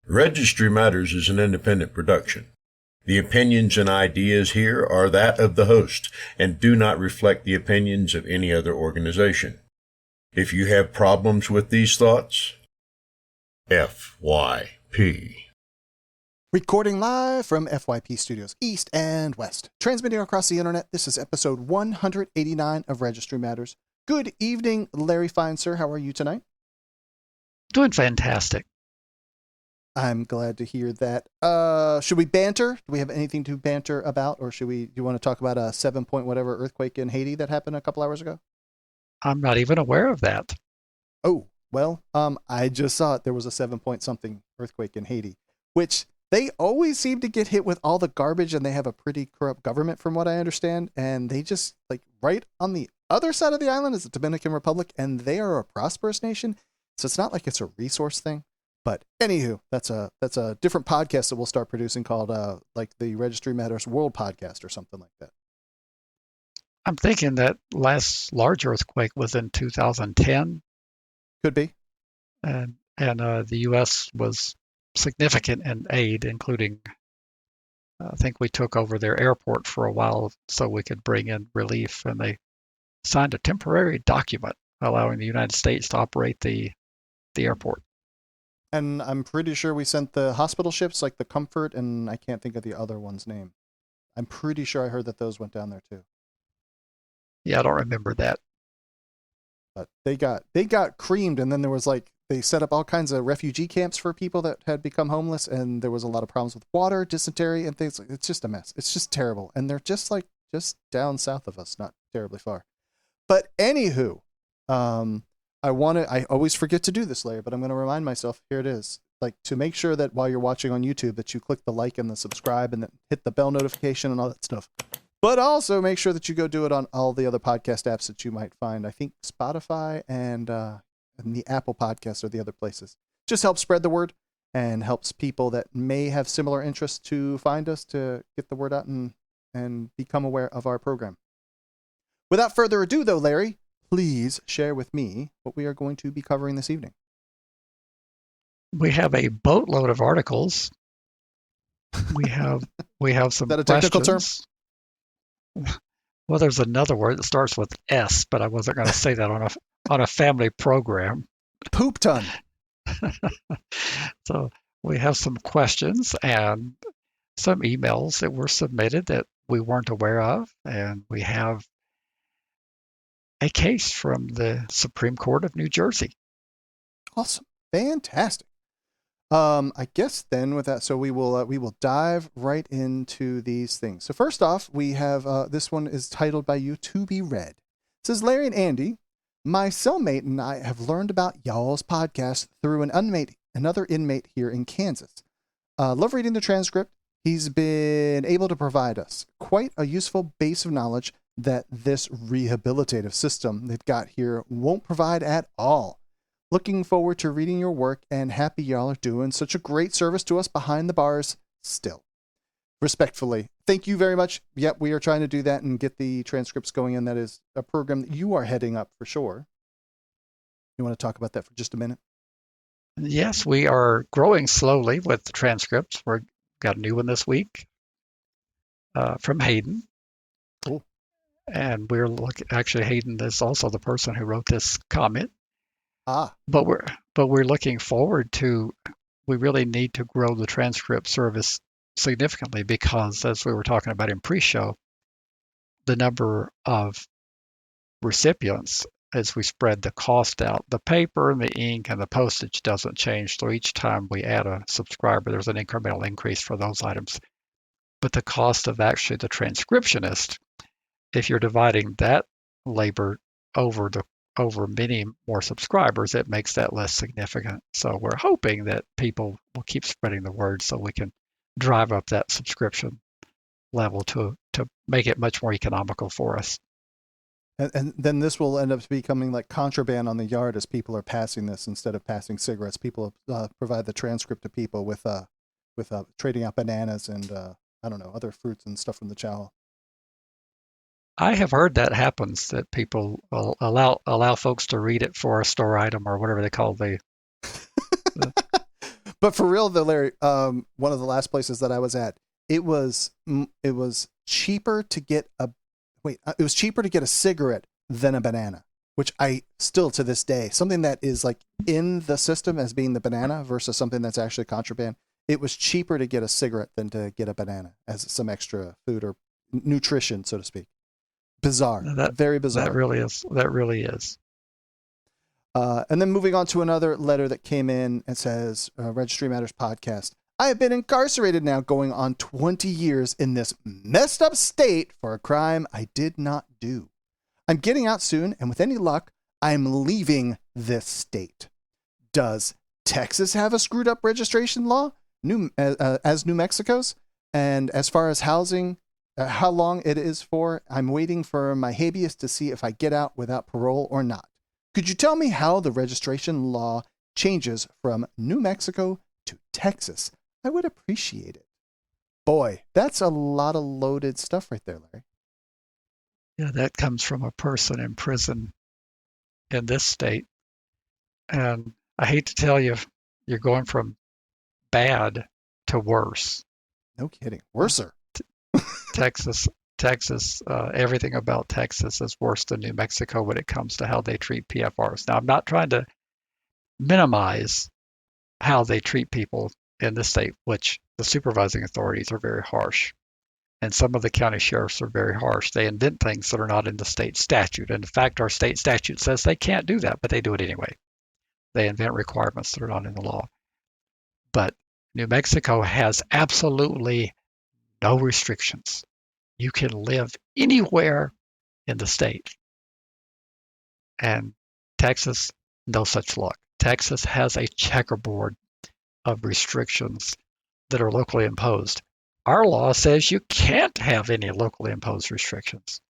Registry Matters is an independent production. The opinions and ideas here are that of the host and do not reflect the opinions of any other organization. If you have problems with these thoughts, FYP. Recording live from FYP Studios East and West. Transmitting across the internet, this is episode 189 of Registry Matters. Good evening, Larry Fine, sir. How are you tonight? Doing fantastic. I'm glad to hear that. Should we banter? Do we have anything to banter about? Or do you want to talk about a 7-point whatever earthquake in Haiti that happened a couple hours ago? I'm not even aware of that. Oh, well, I just saw it. There was a 7-point something earthquake in Haiti, which they always seem to get hit with all the garbage, and they have a pretty corrupt government from what I understand. And they just, like, right on the other side of the island is the Dominican Republic, and they are a prosperous nation. So it's not like it's a resource thing. But anywho, that's a different podcast that we'll start producing called like the Registry Matters World Podcast or something like that. I'm thinking that last large earthquake was in 2010. Could be. And the U.S. was significant in aid, including, I think we took over their airport for a while so we could bring in relief. And they signed a temporary document allowing the United States to operate the airport. And I'm pretty sure we sent the hospital ships, like the Comfort, and I can't think of the other one's name. I'm pretty sure I heard that those went down there too. Yeah, I don't remember that. But they got creamed, and then there was they set up all kinds of refugee camps for people that had become homeless, and there was a lot of problems with water, dysentery, and things. It's just a mess. It's just terrible. And they're just down south of us, not terribly far. But anywho, I always forget to do this, Larry, but I'm going to remind myself, here it is, to make sure that while you're watching on YouTube that you click the like and the subscribe and then hit the bell notification and all that stuff. But also make sure that you go do it on all the other podcast apps that you might find. I think Spotify and the Apple Podcasts are the other places. Just helps spread the word and helps people that may have similar interests to find us, to get the word out and become aware of our program. Without further ado, though, Larry, please share with me what we are going to be covering this evening. We have a boatload of articles. We have some Is that a technical questions. Well, there's another word that starts with S, but I wasn't going to say that on a family program. Poop ton. So we have some questions and some emails that were submitted that we weren't aware of, and we have a case from the Supreme Court of New Jersey. Awesome. Fantastic. I guess then with that, so we will dive right into these things. So first off, we have this one is titled by you, To Be Read. It says, Larry and Andy, my cellmate and I have learned about y'all's podcast through another inmate here in Kansas. Love reading the transcript. He's been able to provide us quite a useful base of knowledge that this rehabilitative system they've got here won't provide at all. Looking forward to reading your work, and happy y'all are doing such a great service to us behind the bars still. Respectfully, thank you very much. Yep, we are trying to do that and get the transcripts going, and that is a program that you are heading up for sure. You want to talk about that for just a minute? Yes, we are growing slowly with the transcripts. We've got a new one this week from Hayden. Cool. And we're actually, Hayden is also the person who wrote this comment. But we're looking forward to, we really need to grow the transcript service significantly because, as we were talking about in pre-show, the number of recipients, as we spread the cost out, the paper and the ink and the postage doesn't change. So each time we add a subscriber, there's an incremental increase for those items. But the cost of actually the transcriptionist, if you're dividing that labor over many more subscribers, it makes that less significant. So we're hoping that people will keep spreading the word so we can drive up that subscription level to make it much more economical for us. And then this will end up becoming like contraband on the yard as people are passing this instead of passing cigarettes. People provide the transcript to people with trading out bananas and I don't know, other fruits and stuff from the chow. I have heard that happens, that people will allow folks to read it for a store item or whatever they call the But for real though, Larry, one of the last places that I was at, it was cheaper to get it was cheaper to get a cigarette than a banana, which I still to this day, something that is like in the system as being the banana versus something that's actually contraband. It was cheaper to get a cigarette than to get a banana as some extra food or nutrition, so to speak. Bizarre. Very bizarre. That really is. That really is. And then moving on to another letter that came in, it says, Registry Matters Podcast. I have been incarcerated now going on 20 years in this messed up state for a crime I did not do. I'm getting out soon, and with any luck, I'm leaving this state. Does Texas have a screwed up registration law as New Mexico's? And as far as housing, how long it is for, I'm waiting for my habeas to see if I get out without parole or not. Could you tell me how the registration law changes from New Mexico to Texas? I would appreciate it. Boy, that's a lot of loaded stuff right there, Larry. Yeah, that comes from a person in prison in this state. And I hate to tell you, you're going from bad to worse. No kidding. Worser. Texas, everything about Texas is worse than New Mexico when it comes to how they treat PFRs. Now, I'm not trying to minimize how they treat people in this state, which the supervising authorities are very harsh. And some of the county sheriffs are very harsh. They invent things that are not in the state statute. And in fact, our state statute says they can't do that, but they do it anyway. They invent requirements that are not in the law. But New Mexico has absolutely no restrictions. You can live anywhere in the state. And Texas, no such luck. Texas has a checkerboard of restrictions that are locally imposed. Our law says you can't have any locally imposed restrictions,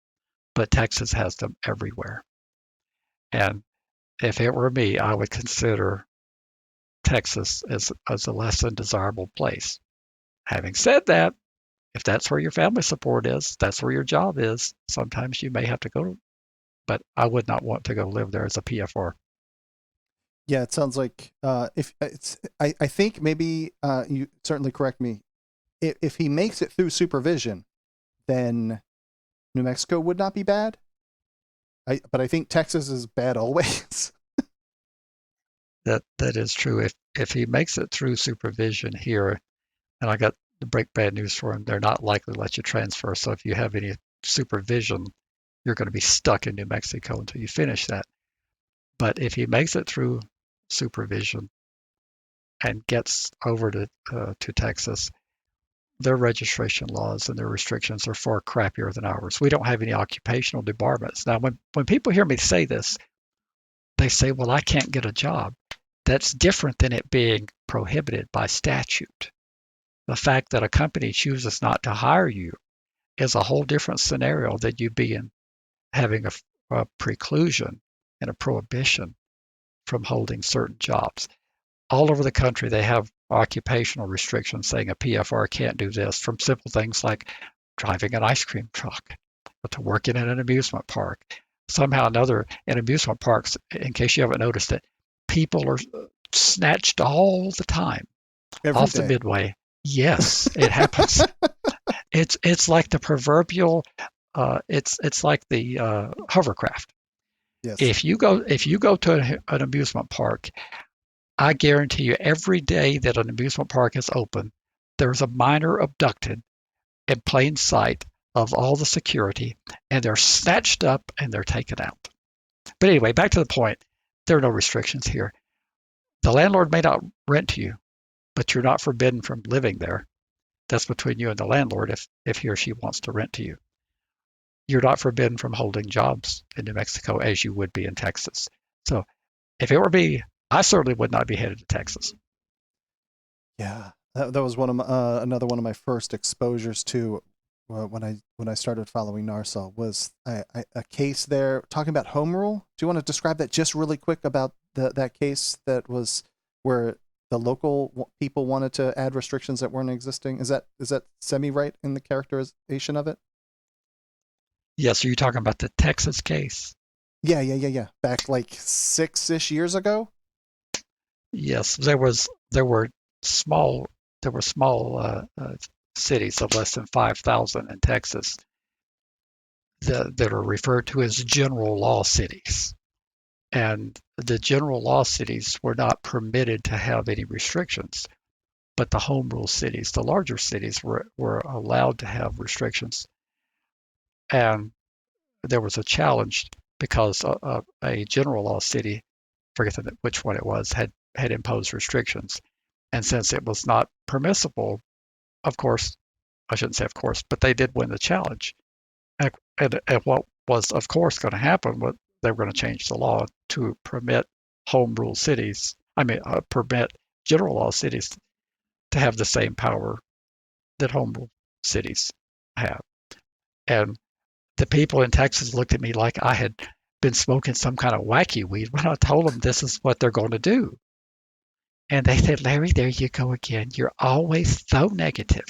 but Texas has them everywhere. And if it were me, I would consider Texas as a less than desirable place. Having said that, if that's where your family support is, that's where your job is, sometimes you may have to go, but I would not want to go live there as a PFR. Yeah, it sounds like I think maybe you certainly correct me. If he makes it through supervision, then New Mexico would not be bad. But I think Texas is bad always. That is true. If he makes it through supervision here, and I got to break bad news for him, they're not likely to let you transfer. So if you have any supervision, you're going to be stuck in New Mexico until you finish that. But if he makes it through supervision and gets over to Texas, their registration laws and their restrictions are far crappier than ours. We don't have any occupational debarments. Now, when people hear me say this, they say, well, I can't get a job. That's different than it being prohibited by statute. The fact that a company chooses not to hire you is a whole different scenario than you being having a preclusion and a prohibition from holding certain jobs. All over the country, they have occupational restrictions saying a PFR can't do this, from simple things like driving an ice cream truck to working in an amusement park. Somehow or another, in amusement parks, in case you haven't noticed it, people are snatched all the time off the midway. Yes, it happens. It's like the proverbial. It's like the hovercraft. Yes. If you go to an amusement park, I guarantee you every day that an amusement park is open, there's a minor abducted in plain sight of all the security, and they're snatched up and they're taken out. But anyway, back to the point, there are no restrictions here. The landlord may not rent to you, but you're not forbidden from living there. That's between you and the landlord if he or she wants to rent to you. You're not forbidden from holding jobs in New Mexico as you would be in Texas. So if it were me, I certainly would not be headed to Texas. Yeah, that was another one of my first exposures to when I started following NARSAL was a case there talking about home rule. Do you want to describe that just really quick about that case that was where the local people wanted to add restrictions that weren't existing? Is that semi-right in the characterization of it? Yes, are you talking about the Texas case? Yeah. Back like 6-ish years ago? Yes, there were small cities of less than 5,000 in Texas that are referred to as general law cities. And the general law cities were not permitted to have any restrictions, but the home rule cities, the larger cities, were allowed to have restrictions. And there was a challenge because a general law city, forget which one it was, had imposed restrictions. And since it was not permissible, of course, I shouldn't say of course, but they did win the challenge. And what was, of course, going to happen was they were going to change the law to permit permit general law cities to have the same power that home rule cities have. And the people in Texas looked at me like I had been smoking some kind of wacky weed when I told them this is what they're going to do. And they said, Larry, there you go again. You're always so negative.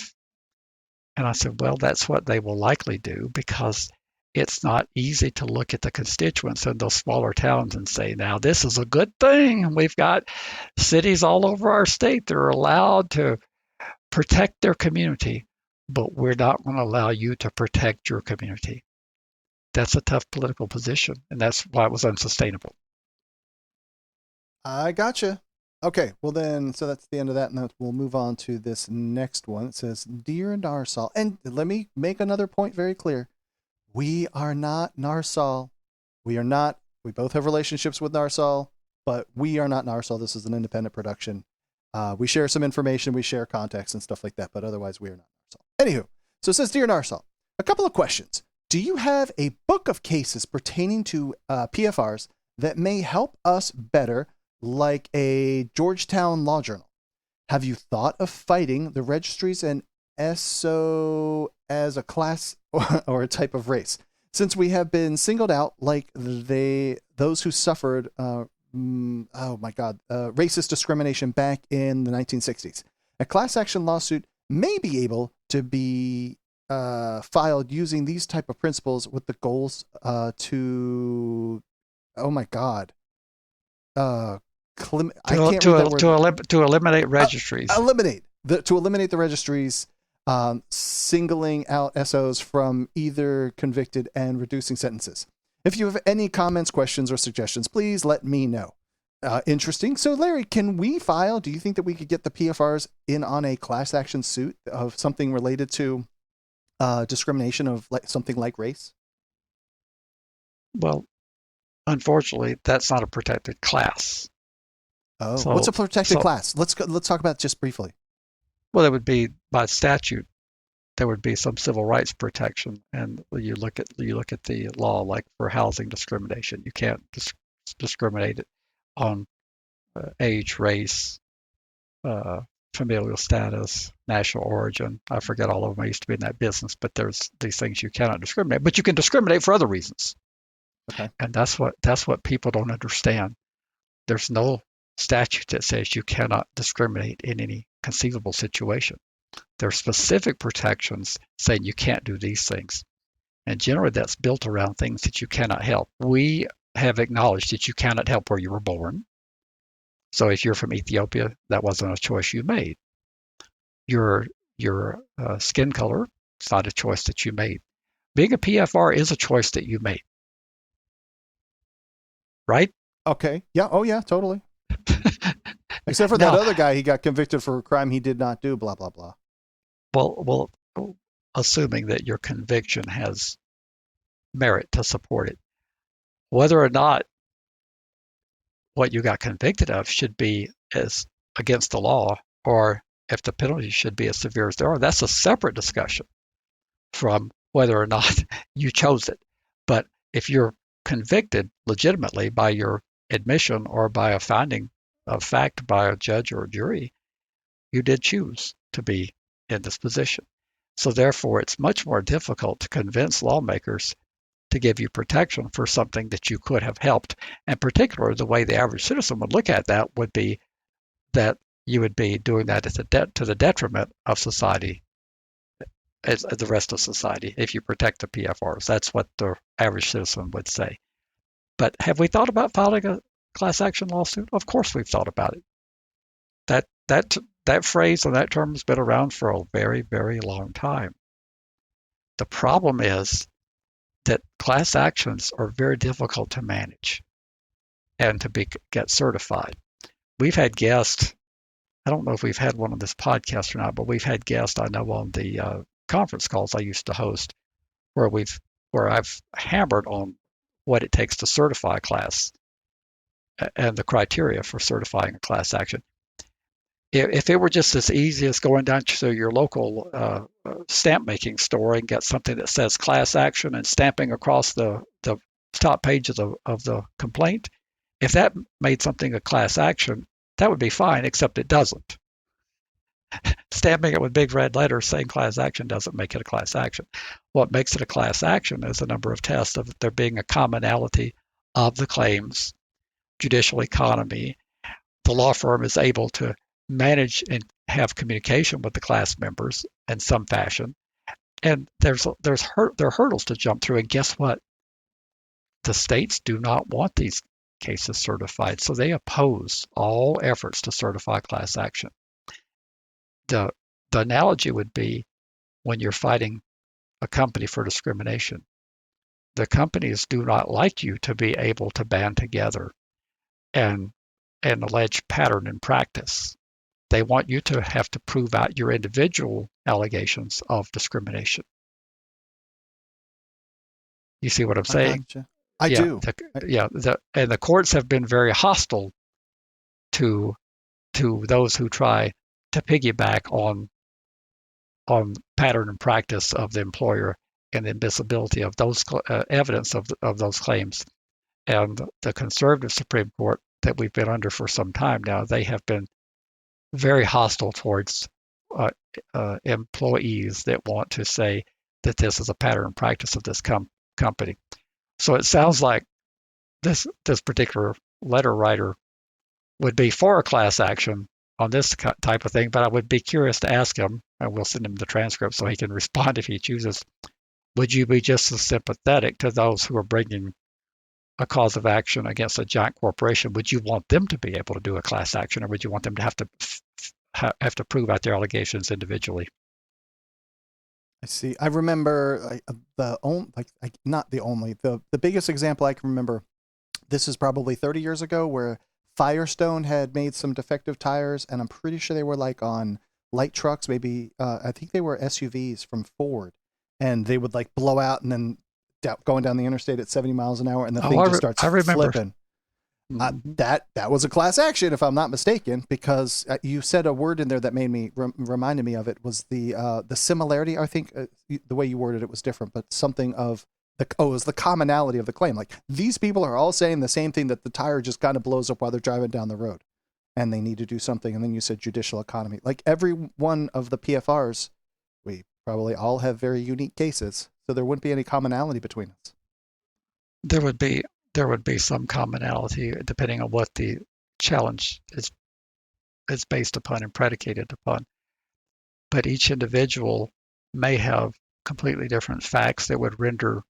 And I said, well, that's what they will likely do because it's not easy to look at the constituents in those smaller towns and say, now this is a good thing. We've got cities all over our state that are allowed to protect their community, but we're not going to allow you to protect your community. That's a tough political position, and that's why it was unsustainable. I gotcha. Okay, well then, so that's the end of that, and we'll move on to this next one. It says, Dear Narsal, and let me make another point very clear. We are not Narsal. We are not. We both have relationships with Narsal, but we are not Narsal. This is an independent production. We share some information, we share context and stuff like that, but otherwise we are not Narsal. Anywho, so it says, Dear Narsal, a couple of questions. Do you have a book of cases pertaining to PFRs that may help us better, like a Georgetown Law Journal? Have you thought of fighting the registries and SO as a class or a type of race, since we have been singled out like those who suffered racist discrimination back in the 1960s? A class action lawsuit may be able to be filed using these type of principles with the goals to eliminate registries. To eliminate the registries, singling out SOs from either convicted and reducing sentences. If you have any comments, questions, or suggestions, please let me know. Interesting. So, Larry, can we file? Do you think that we could get the PFRs in on a class action suit of something related to discrimination of something like race? Well, unfortunately, that's not a protected class. Oh, so, what's a protected class? Let's talk about it just briefly. Well, it would be by statute. There would be some civil rights protection, and you look at the law, like for housing discrimination. You can't discriminate on age, race, familial status, national origin. I forget all of them. I used to be in that business, but there's these things you cannot discriminate. But you can discriminate for other reasons. Okay. And that's what people don't understand. There's no statute that says you cannot discriminate in any conceivable situation. There are specific protections saying you can't do these things. And generally that's built around things that you cannot help. We have acknowledged that you cannot help where you were born. So if you're from Ethiopia, that wasn't a choice you made. Your skin color, it's not a choice that you made. Being a PFR is a choice that you made. Right? Okay. Yeah. Oh, yeah, totally. Except for that other guy, he got convicted for a crime he did not do, blah, blah, blah. Well, assuming that your conviction has merit to support it, whether or not what you got convicted of should be as against the law, or if the penalty should be as severe as they are, that's a separate discussion from whether or not you chose it. But if you're convicted legitimately by your admission or by a finding of fact by a judge or a jury, you did choose to be in this position. So therefore, it's much more difficult to convince lawmakers to give you protection for something that you could have helped. And particularly, the way the average citizen would look at that would be that you would be doing that to the detriment of society, as the rest of society, if you protect the PFRs. That's what the average citizen would say. But have we thought about filing a class action lawsuit? Of course we've thought about it. that phrase and that term has been around for a very, very long time. The problem is that class actions are very difficult to manage and to get certified. We've had guests, I don't know if we've had one on this podcast or not, but we've had guests I know on the conference calls I used to host where I've hammered on what it takes to certify a class and the criteria for certifying a class action. If it were just as easy as going down to your local stamp making store and get something that says class action and stamping across the top page of the complaint, if that made something a class action, that would be fine, except it doesn't. Stamping it with big red letters saying class action doesn't make it a class action. What makes it a class action is a number of tests of there being a commonality of the claims, judicial economy. The law firm is able to manage and have communication with the class members in some fashion. And there are hurdles to jump through. And guess what? The states do not want these cases certified, so they oppose all efforts to certify class action. The analogy would be when you're fighting a company for discrimination. The companies do not like you to be able to band together and allege pattern and practice. They want you to have to prove out your individual allegations of discrimination. You see what I'm saying? Gotcha. I do. And the courts have been very hostile to those who try to piggyback on pattern and practice of the employer and the admissibility of those evidence of those claims. And the conservative Supreme Court that we've been under for some time now, they have been very hostile towards employees that want to say that this is a pattern and practice of this company. So it sounds like this particular letter writer would be for a class action on this type of thing, but I would be curious to ask him, and we'll send him the transcript so he can respond if he chooses. Would you be just as sympathetic to those who are bringing a cause of action against a giant corporation? Would you want them to be able to do a class action, or would you want them to have to prove out their allegations individually? I see. I remember the biggest example I can remember. This is probably 30 years ago, where Firestone had made some defective tires, and I'm pretty sure they were like on light trucks, maybe I think they were SUVs from Ford, and they would like blow out and then going down the interstate at 70 miles an hour, and the thing just starts flipping. That was a class action, if I'm not mistaken, because you said a word in there that made me reminded me of it was the similarity. I think the way you worded it was different, but something of it was the commonality of the claim. Like, these people are all saying the same thing, that the tire just kind of blows up while they're driving down the road, and they need to do something. And then you said judicial economy. Like, every one of the PFRs, we probably all have very unique cases, so there wouldn't be any commonality between us. There would be some commonality depending on what the challenge is based upon and predicated upon. But each individual may have completely different facts that would render.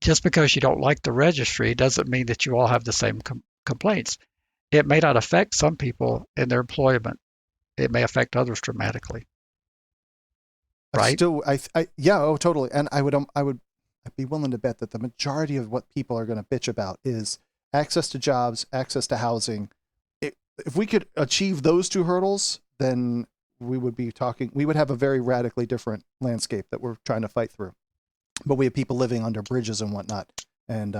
Just because you don't like the registry doesn't mean that you all have the same complaints. It may not affect some people in their employment. It may affect others dramatically. Right? Totally. And I'd be willing to bet that the majority of what people are going to bitch about is access to jobs, access to housing. If we could achieve those two hurdles, then we would have a very radically different landscape that we're trying to fight through. But we have people living under bridges and whatnot, and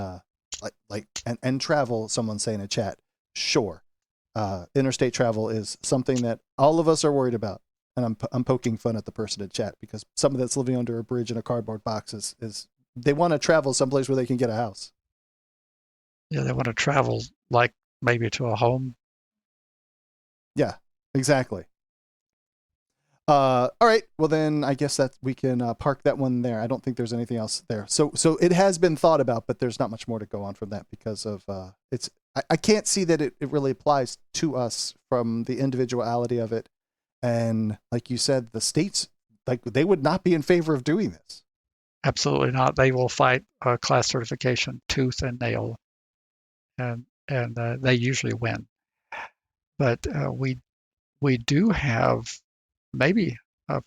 and travel. Someone saying in a chat, sure, interstate travel is something that all of us are worried about. And I'm poking fun at the person in chat, because someone that's living under a bridge in a cardboard box is they want to travel someplace where they can get a house. Yeah, they want to travel, like maybe to a home. Yeah, exactly. All right. Well, then I guess that we can park that one there. I don't think there's anything else there. So it has been thought about, but there's not much more to go on from that, because of I can't see that it really applies to us from the individuality of it. And like you said, the states, like, they would not be in favor of doing this. Absolutely not. They will fight class certification tooth and nail, and they usually win. But we we do have maybe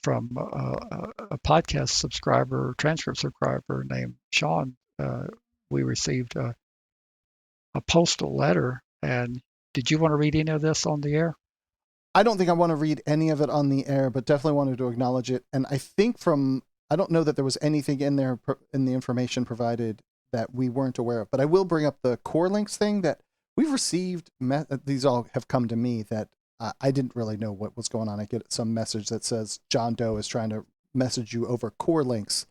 from a podcast subscriber, transcript subscriber named Sean, we received a postal letter. And did you want to read any of this on the air? I don't think I want to read any of it on the air, but definitely wanted to acknowledge it. And I think I don't know that there was anything in there in the information provided that we weren't aware of, but I will bring up the core links thing that we've received. These all have come to me that I didn't really know what was going on. I get some message that says John Doe is trying to message you over core links.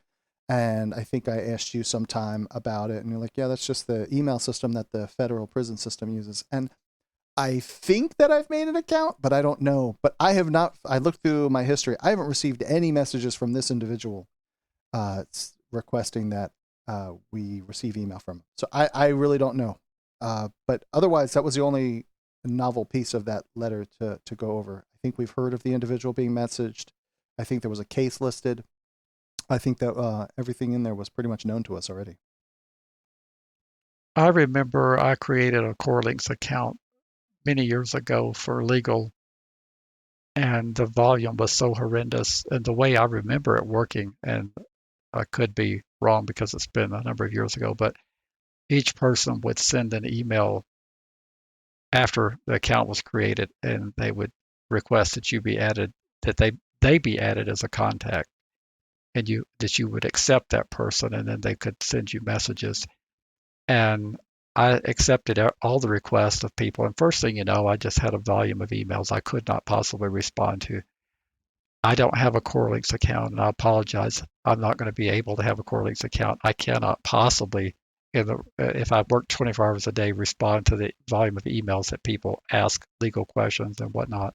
And I think I asked you sometime about it, and you're like, yeah, that's just the email system that the federal prison system uses. And I think that I've made an account, but I don't know. But I have not. I looked through my history. I haven't received any messages from this individual requesting that we receive email from him. So I really don't know. But otherwise, that was the only novel piece of that letter to go over. I think we've heard of the individual being messaged. I think there was a case listed. I think that everything in there was pretty much known to us already. I remember I created a Core Links account many years ago for legal, and the volume was so horrendous. And the way I remember it working, and I could be wrong because it's been a number of years ago, but each person would send an email after the account was created, and they would request that you be added, that they be added as a contact, and that you would accept that person, and then they could send you messages. And I accepted all the requests of people, and first thing you know, I just had a volume of emails I could not possibly respond to. I don't have a Core Links account, and I apologize. I'm not going to be able to have a Core Links account. I cannot possibly, if I work 24 hours a day, respond to the volume of emails that people ask legal questions and whatnot.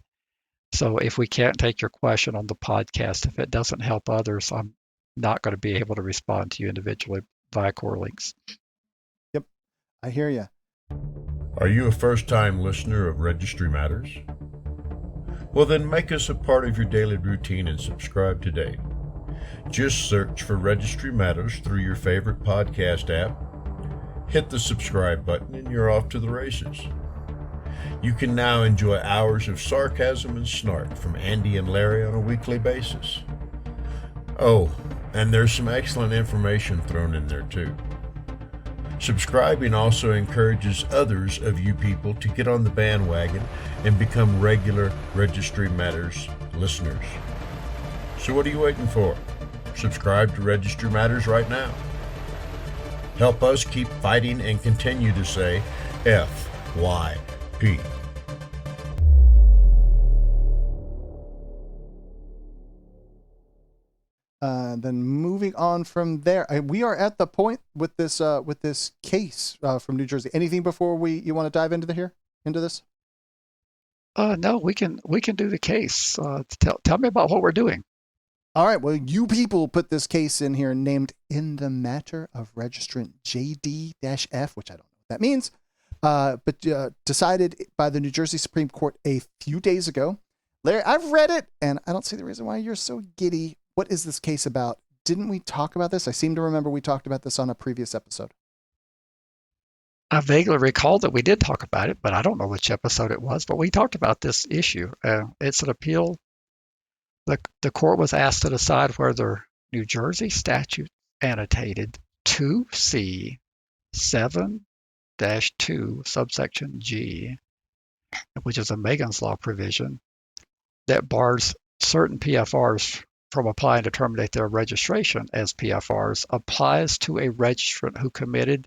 So if we can't take your question on the podcast, if it doesn't help others, I'm not going to be able to respond to you individually via Core Links. Yep, I hear you. Are you a first-time listener of Registry Matters? Well, then make us a part of your daily routine and subscribe today. Just search for Registry Matters through your favorite podcast app. Hit the subscribe button and you're off to the races. You can now enjoy hours of sarcasm and snark from Andy and Larry on a weekly basis. Oh, and there's some excellent information thrown in there too. Subscribing also encourages others of you people to get on the bandwagon and become regular Registry Matters listeners. So what are you waiting for? Subscribe to Registry Matters right now. Help us keep fighting and continue to say FYP. Then moving on from there, we are at the point with this case from New Jersey. Anything before you want to dive into this? No, we can do the case. Tell me about what we're doing. All right. Well, you people put this case in here named in the matter of Registrant J.D-F, which I don't know what that means, but decided by the New Jersey Supreme Court a few days ago. Larry, I've read it, and I don't see the reason why you're so giddy. What is this case about? Didn't we talk about this? I seem to remember we talked about this on a previous episode. I vaguely recall that we did talk about it, but I don't know which episode it was. But we talked about this issue. It's an appeal. The court was asked to decide whether New Jersey statute annotated 2C 7-2 subsection G, which is a Megan's Law provision that bars certain PFRs from applying to terminate their registration as PFRs, applies to a registrant who committed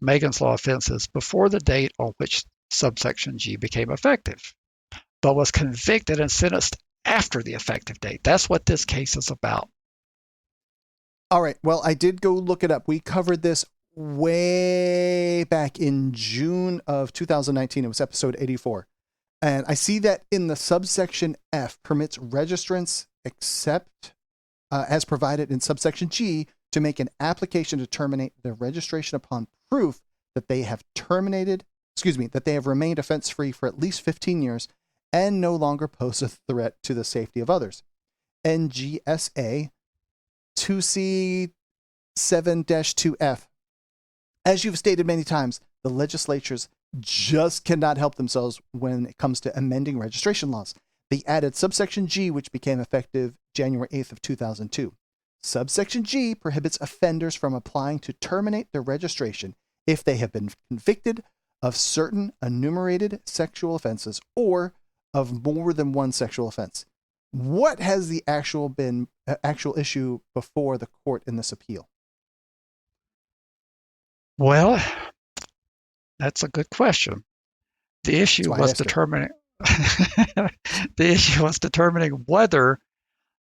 Megan's Law offenses before the date on which subsection G became effective, but was convicted and sentenced after the effective date. That's what this case is about. All right. Well, I did go look it up. We covered this way back in June of 2019. It was episode 84. And I see that in the subsection F permits registrants except as provided in subsection G to make an application to terminate their registration upon proof that they have that they have remained offense-free for at least 15 years and no longer pose a threat to the safety of others. NGSA 2C 7-2F. As you've stated many times, the legislatures just cannot help themselves when it comes to amending registration laws. They added subsection G, which became effective January 8th of 2002. Subsection G prohibits offenders from applying to terminate their registration if they have been convicted of certain enumerated sexual offenses or of more than one sexual offense. What has the actual issue before the court in this appeal? Well, that's a good question. The issue was determining the issue was determining whether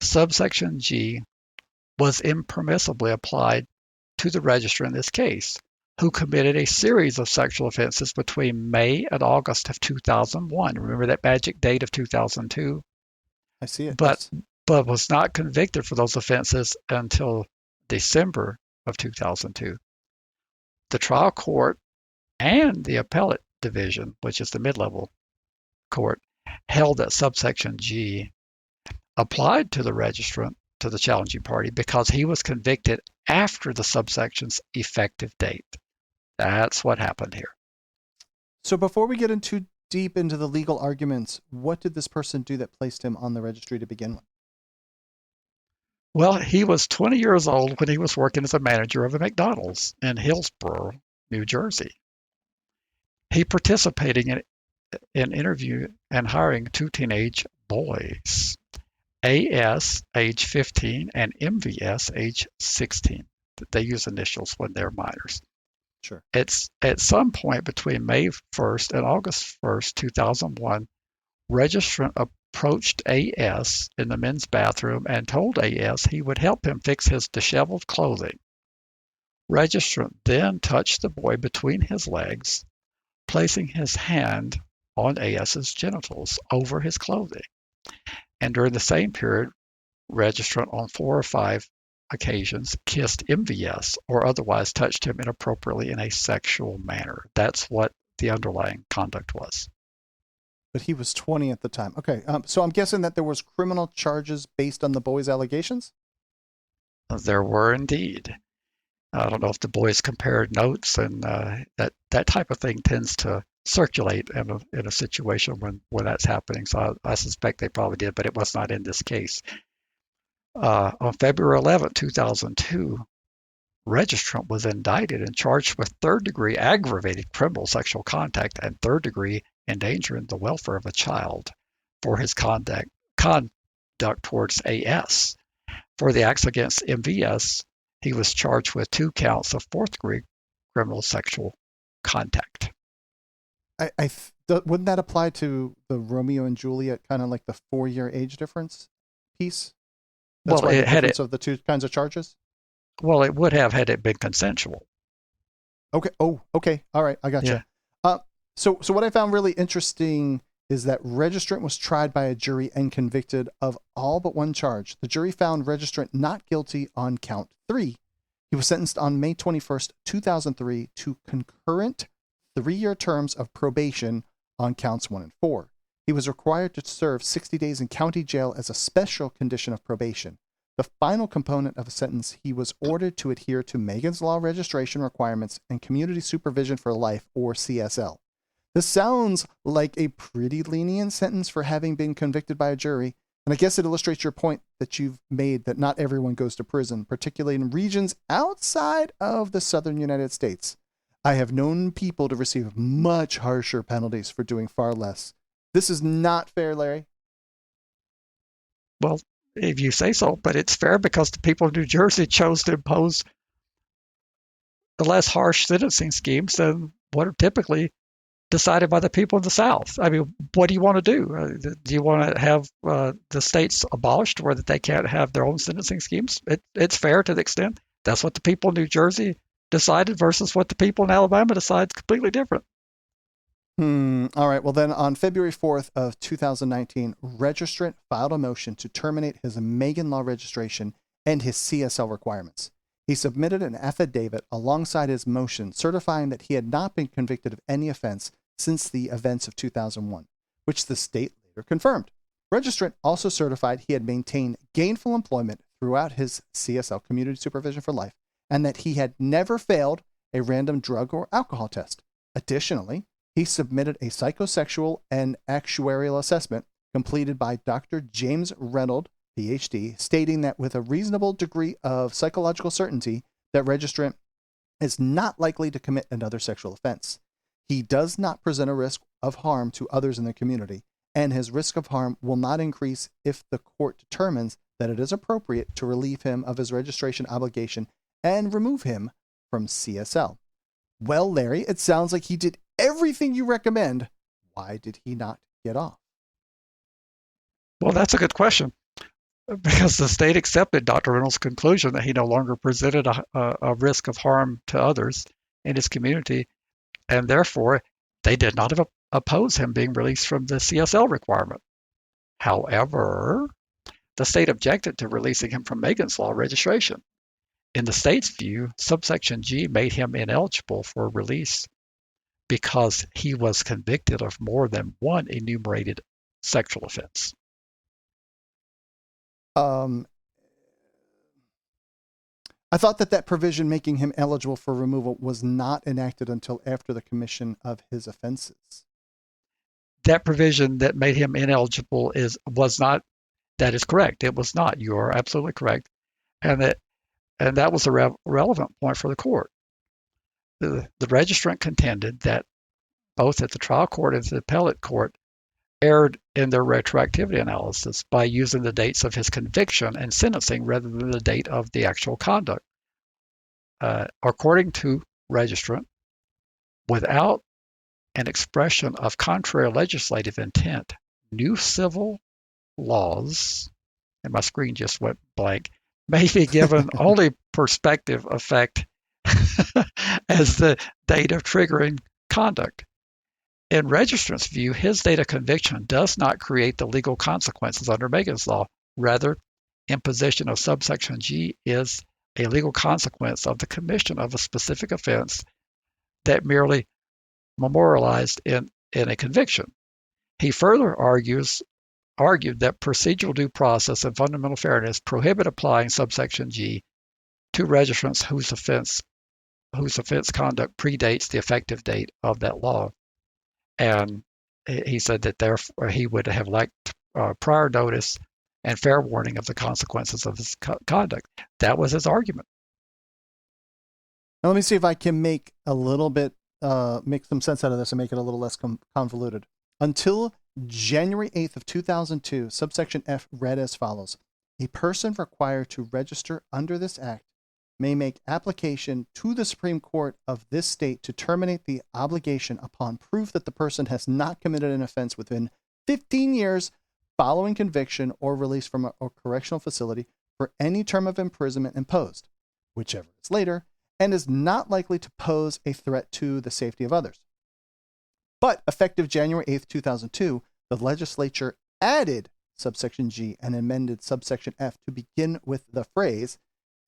subsection G was impermissibly applied to the registrant in this case, who committed a series of sexual offenses between May and August of 2001. Remember that magic date of 2002? I see it. But was not convicted for those offenses until December of 2002. The trial court and the appellate division, which is the mid-level court, held that subsection G applied to the registrant, to the challenging party, because he was convicted after the subsection's effective date. That's what happened here. So before we get too deep into the legal arguments, what did this person do that placed him on the registry to begin with? Well, he was 20 years old when he was working as a manager of a McDonald's in Hillsborough, New Jersey. He participated in interview and hiring two teenage boys, AS, age 15, and MVS, age 16. They use initials when they're minors. Sure. It's at some point between May 1st and August 1st, 2001, registrant approached AS in the men's bathroom and told AS he would help him fix his disheveled clothing. Registrant then touched the boy between his legs, placing his hand on AS's genitals over his clothing. And during the same period, registrant on 4 or 5 occasions kissed MVS or otherwise touched him inappropriately in a sexual manner. That's what the underlying conduct was. But he was 20 at the time. Okay, so I'm guessing that there was criminal charges based on the boy's allegations? There were indeed. I don't know if the boys compared notes, and that type of thing tends to circulate in a situation when that's happening. So I suspect they probably did, but it was not in this case. On February 11, 2002, registrant was indicted and charged with third-degree aggravated criminal sexual contact and third-degree endangering the welfare of a child for his conduct towards AS. For the acts against MVS, he was charged with 2 counts of fourth-degree criminal sexual contact. Wouldn't that apply to the Romeo and Juliet, kind of like the 4-year age difference piece? That's why the difference of the 2 kinds of charges? Well, it would have had it been consensual. Okay. Oh, okay. All right. I got you. So what I found really interesting is that registrant was tried by a jury and convicted of all but one charge. The jury found registrant not guilty on count 3. He was sentenced on May 21st, 2003 to concurrent 3-year terms of probation on counts 1 and 4. He was required to serve 60 days in county jail as a special condition of probation. The final component of a sentence, he was ordered to adhere to Megan's Law registration requirements and community supervision for life, or CSL. This sounds like a pretty lenient sentence for having been convicted by a jury, and I guess it illustrates your point that you've made that not everyone goes to prison, particularly in regions outside of the southern United States. I have known people to receive much harsher penalties for doing far less. This is not fair, Larry. Well, if you say so, but it's fair because the people of New Jersey chose to impose the less harsh sentencing schemes than what are typically decided by the people in the South. I mean, what do you want to do? Do you want to have the states abolished where that they can't have their own sentencing schemes? It's fair to the extent that's what the people in New Jersey decided versus what the people in Alabama decided. Completely different. All right. Well, then on February 4th of 2019, registrant filed a motion to terminate his Megan Law registration and his CSL requirements. He submitted an affidavit alongside his motion certifying that he had not been convicted of any offense since the events of 2001, which the state later confirmed. Registrant also certified he had maintained gainful employment throughout his CSL community supervision for life and that he had never failed a random drug or alcohol test. Additionally, he submitted a psychosexual and actuarial assessment completed by Dr. James Reynolds, PhD, stating that with a reasonable degree of psychological certainty that Registrant is not likely to commit another sexual offense. He does not present a risk of harm to others in the community, and his risk of harm will not increase if the court determines that it is appropriate to relieve him of his registration obligation and remove him from CSL. Well, Larry, it sounds like he did everything you recommend. Why did he not get off? Well, that's a good question, because the state accepted Dr. Reynolds' conclusion that he no longer presented a risk of harm to others in his community, and therefore they did not oppose him being released from the CSL requirement. However, the state objected to releasing him from Megan's Law registration. In the state's view, subsection G made him ineligible for release because he was convicted of more than one enumerated sexual offense. I thought that provision making him eligible for removal was not enacted until after the commission of his offenses. That provision that made him ineligible was not. That is correct. It was not. You are absolutely correct, and that was a relevant point for the court. The registrant contended that both at the trial court and the appellate court erred in their retroactivity analysis by using the dates of his conviction and sentencing rather than the date of the actual conduct. According to registrant, without an expression of contrary legislative intent, new civil laws, and my screen just went blank, may be given only prospective effect as the date of triggering conduct. In registrant's view, his date of conviction does not create the legal consequences under Megan's Law. Rather, imposition of subsection G is a legal consequence of the commission of a specific offense that merely memorialized in a conviction. He further argued that procedural due process and fundamental fairness prohibit applying subsection G to registrants whose offense conduct predates the effective date of that law. And he said that therefore he would have liked prior notice and fair warning of the consequences of his conduct. That was his argument. Now let me see if I can make some sense out of this and make it a little less convoluted. Until January 8th of 2002, subsection F read as follows. A person required to register under this act may make application to the Supreme Court of this state to terminate the obligation upon proof that the person has not committed an offense within 15 years following conviction or release from a correctional facility for any term of imprisonment imposed, whichever is later, and is not likely to pose a threat to the safety of others. But effective January 8th, 2002, the legislature added subsection G and amended subsection F to begin with the phrase,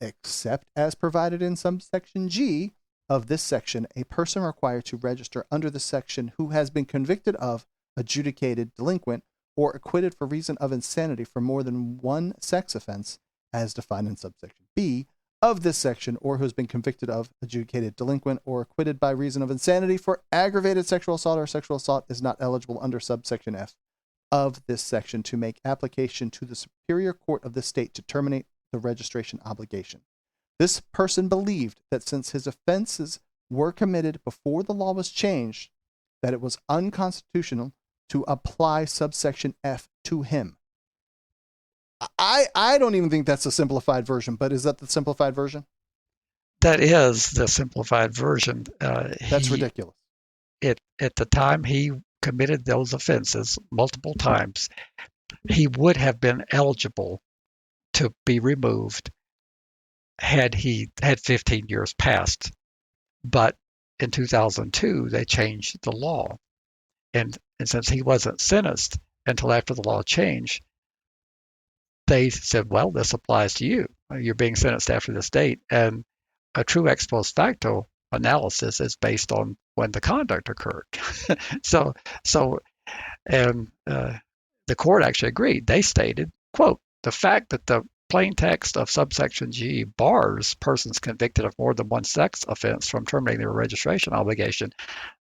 except as provided in subsection G of this section, a person required to register under this section who has been convicted of, adjudicated delinquent, or acquitted for reason of insanity for more than one sex offense, as defined in subsection B of this section, or who has been convicted of, adjudicated delinquent, or acquitted by reason of insanity for aggravated sexual assault or sexual assault, is not eligible under subsection F of this section to make application to the Superior Court of the state to terminate the registration obligation. This person believed that since his offenses were committed before the law was changed, that it was unconstitutional to apply subsection F to him. I don't even think that's a simplified version, but is that the simplified version? That is the simplified version. That's ridiculous. At the time he committed those offenses multiple times, he would have been eligible to be removed had 15 years passed. But in 2002, they changed the law. And since he wasn't sentenced until after the law changed, they said, well, this applies to you. You're being sentenced after this date. And a true ex post facto analysis is based on when the conduct occurred. So the court actually agreed. They stated, quote, the fact that the plain text of subsection G bars persons convicted of more than one sex offense from terminating their registration obligation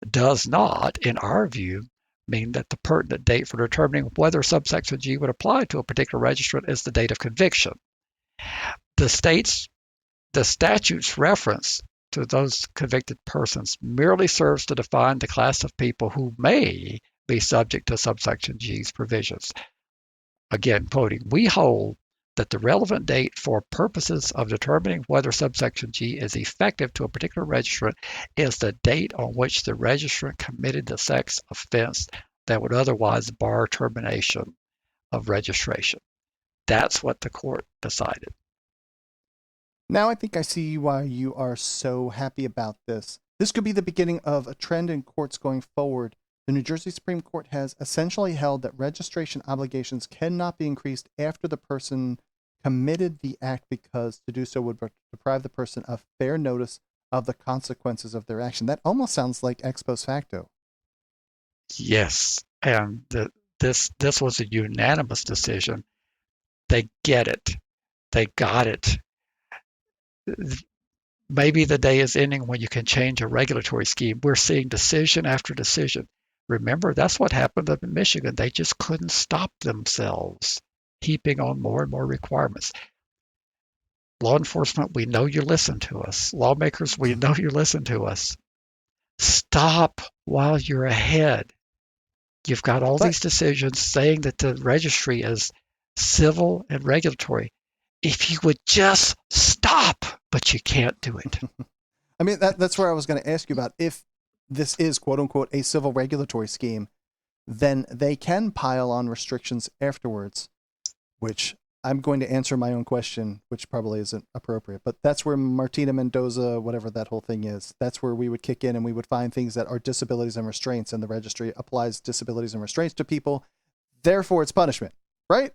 does not, in our view, mean that the pertinent date for determining whether subsection G would apply to a particular registrant is the date of conviction. The statute's reference to those convicted persons merely serves to define the class of people who may be subject to subsection G's provisions. Again, quoting, we hold that the relevant date for purposes of determining whether subsection G is effective to a particular registrant is the date on which the registrant committed the sex offense that would otherwise bar termination of registration. That's what the court decided. Now I think I see why you are so happy about this. This could be the beginning of a trend in courts going forward. The New Jersey Supreme Court has essentially held that registration obligations cannot be increased after the person committed the act because to do so would deprive the person of fair notice of the consequences of their action. That almost sounds like ex post facto. Yes, and this was a unanimous decision. They get it. They got it. Maybe the day is ending when you can change a regulatory scheme. We're seeing decision after decision. Remember, that's what happened up in Michigan. They just couldn't stop themselves, heaping on more and more requirements. Law enforcement, we know you listen to us. Lawmakers, we know you listen to us. Stop while you're ahead. You've got all these decisions saying that the registry is civil and regulatory. If you would just stop, but you can't do it. I mean, that's where I was going to ask you about. If this is, quote unquote, a civil regulatory scheme, then they can pile on restrictions afterwards, which I'm going to answer my own question, which probably isn't appropriate. But that's where Martina Mendoza, whatever that whole thing is, that's where we would kick in and we would find things that are disabilities and restraints, and the registry applies disabilities and restraints to people. Therefore, it's punishment, right?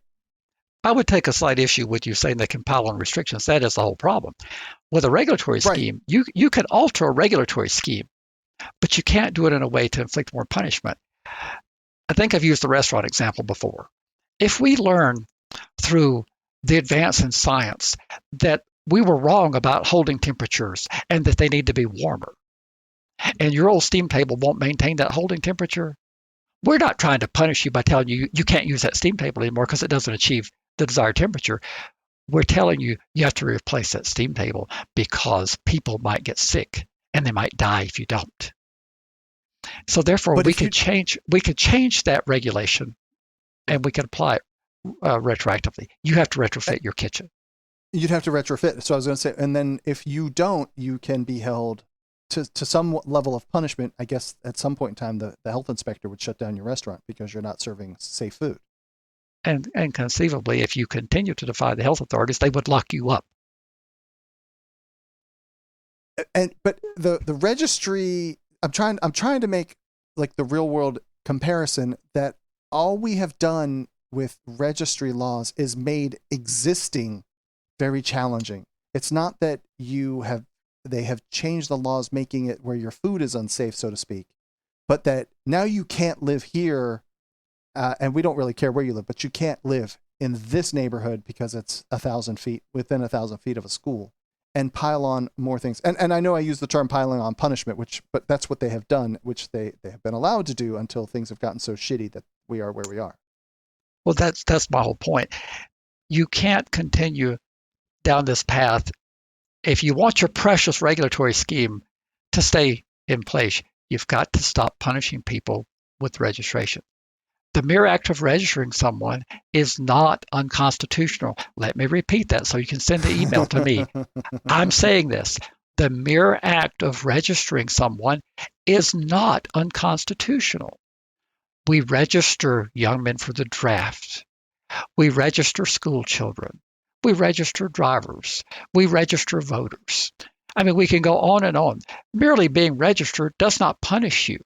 I would take a slight issue with you saying they can pile on restrictions. That is the whole problem. With a regulatory scheme, you can alter a regulatory scheme, but you can't do it in a way to inflict more punishment. I think I've used the restaurant example before. If we learn through the advance in science that we were wrong about holding temperatures and that they need to be warmer, and your old steam table won't maintain that holding temperature, we're not trying to punish you by telling you you can't use that steam table anymore because it doesn't achieve the desired temperature. We're telling you you have to replace that steam table because people might get sick and they might die if you don't. So therefore, we could change that regulation and we could apply it retroactively. You have to retrofit your kitchen. You'd have to retrofit. So I was going to say, and then if you don't, you can be held to some level of punishment. I guess at some point in time, the health inspector would shut down your restaurant because you're not serving safe food. And conceivably, if you continue to defy the health authorities, they would lock you up. But the registry, I'm trying to make like the real world comparison that all we have done with registry laws is made existing very challenging. It's not that they have changed the laws making it where your food is unsafe, so to speak, but that now you can't live here, and we don't really care where you live, but you can't live in this neighborhood because it's 1,000 feet, within 1,000 feet of a school, and pile on more things. And I know I use the term piling on punishment, but that's what they have done, which they have been allowed to do until things have gotten so shitty that we are where we are. Well, that's my whole point. You can't continue down this path. If you want your precious regulatory scheme to stay in place, you've got to stop punishing people with registration. The mere act of registering someone is not unconstitutional. Let me repeat that so you can send the email to me. I'm saying this. The mere act of registering someone is not unconstitutional. We register young men for the draft. We register school children. We register drivers. We register voters. I mean, we can go on and on. Merely being registered does not punish you.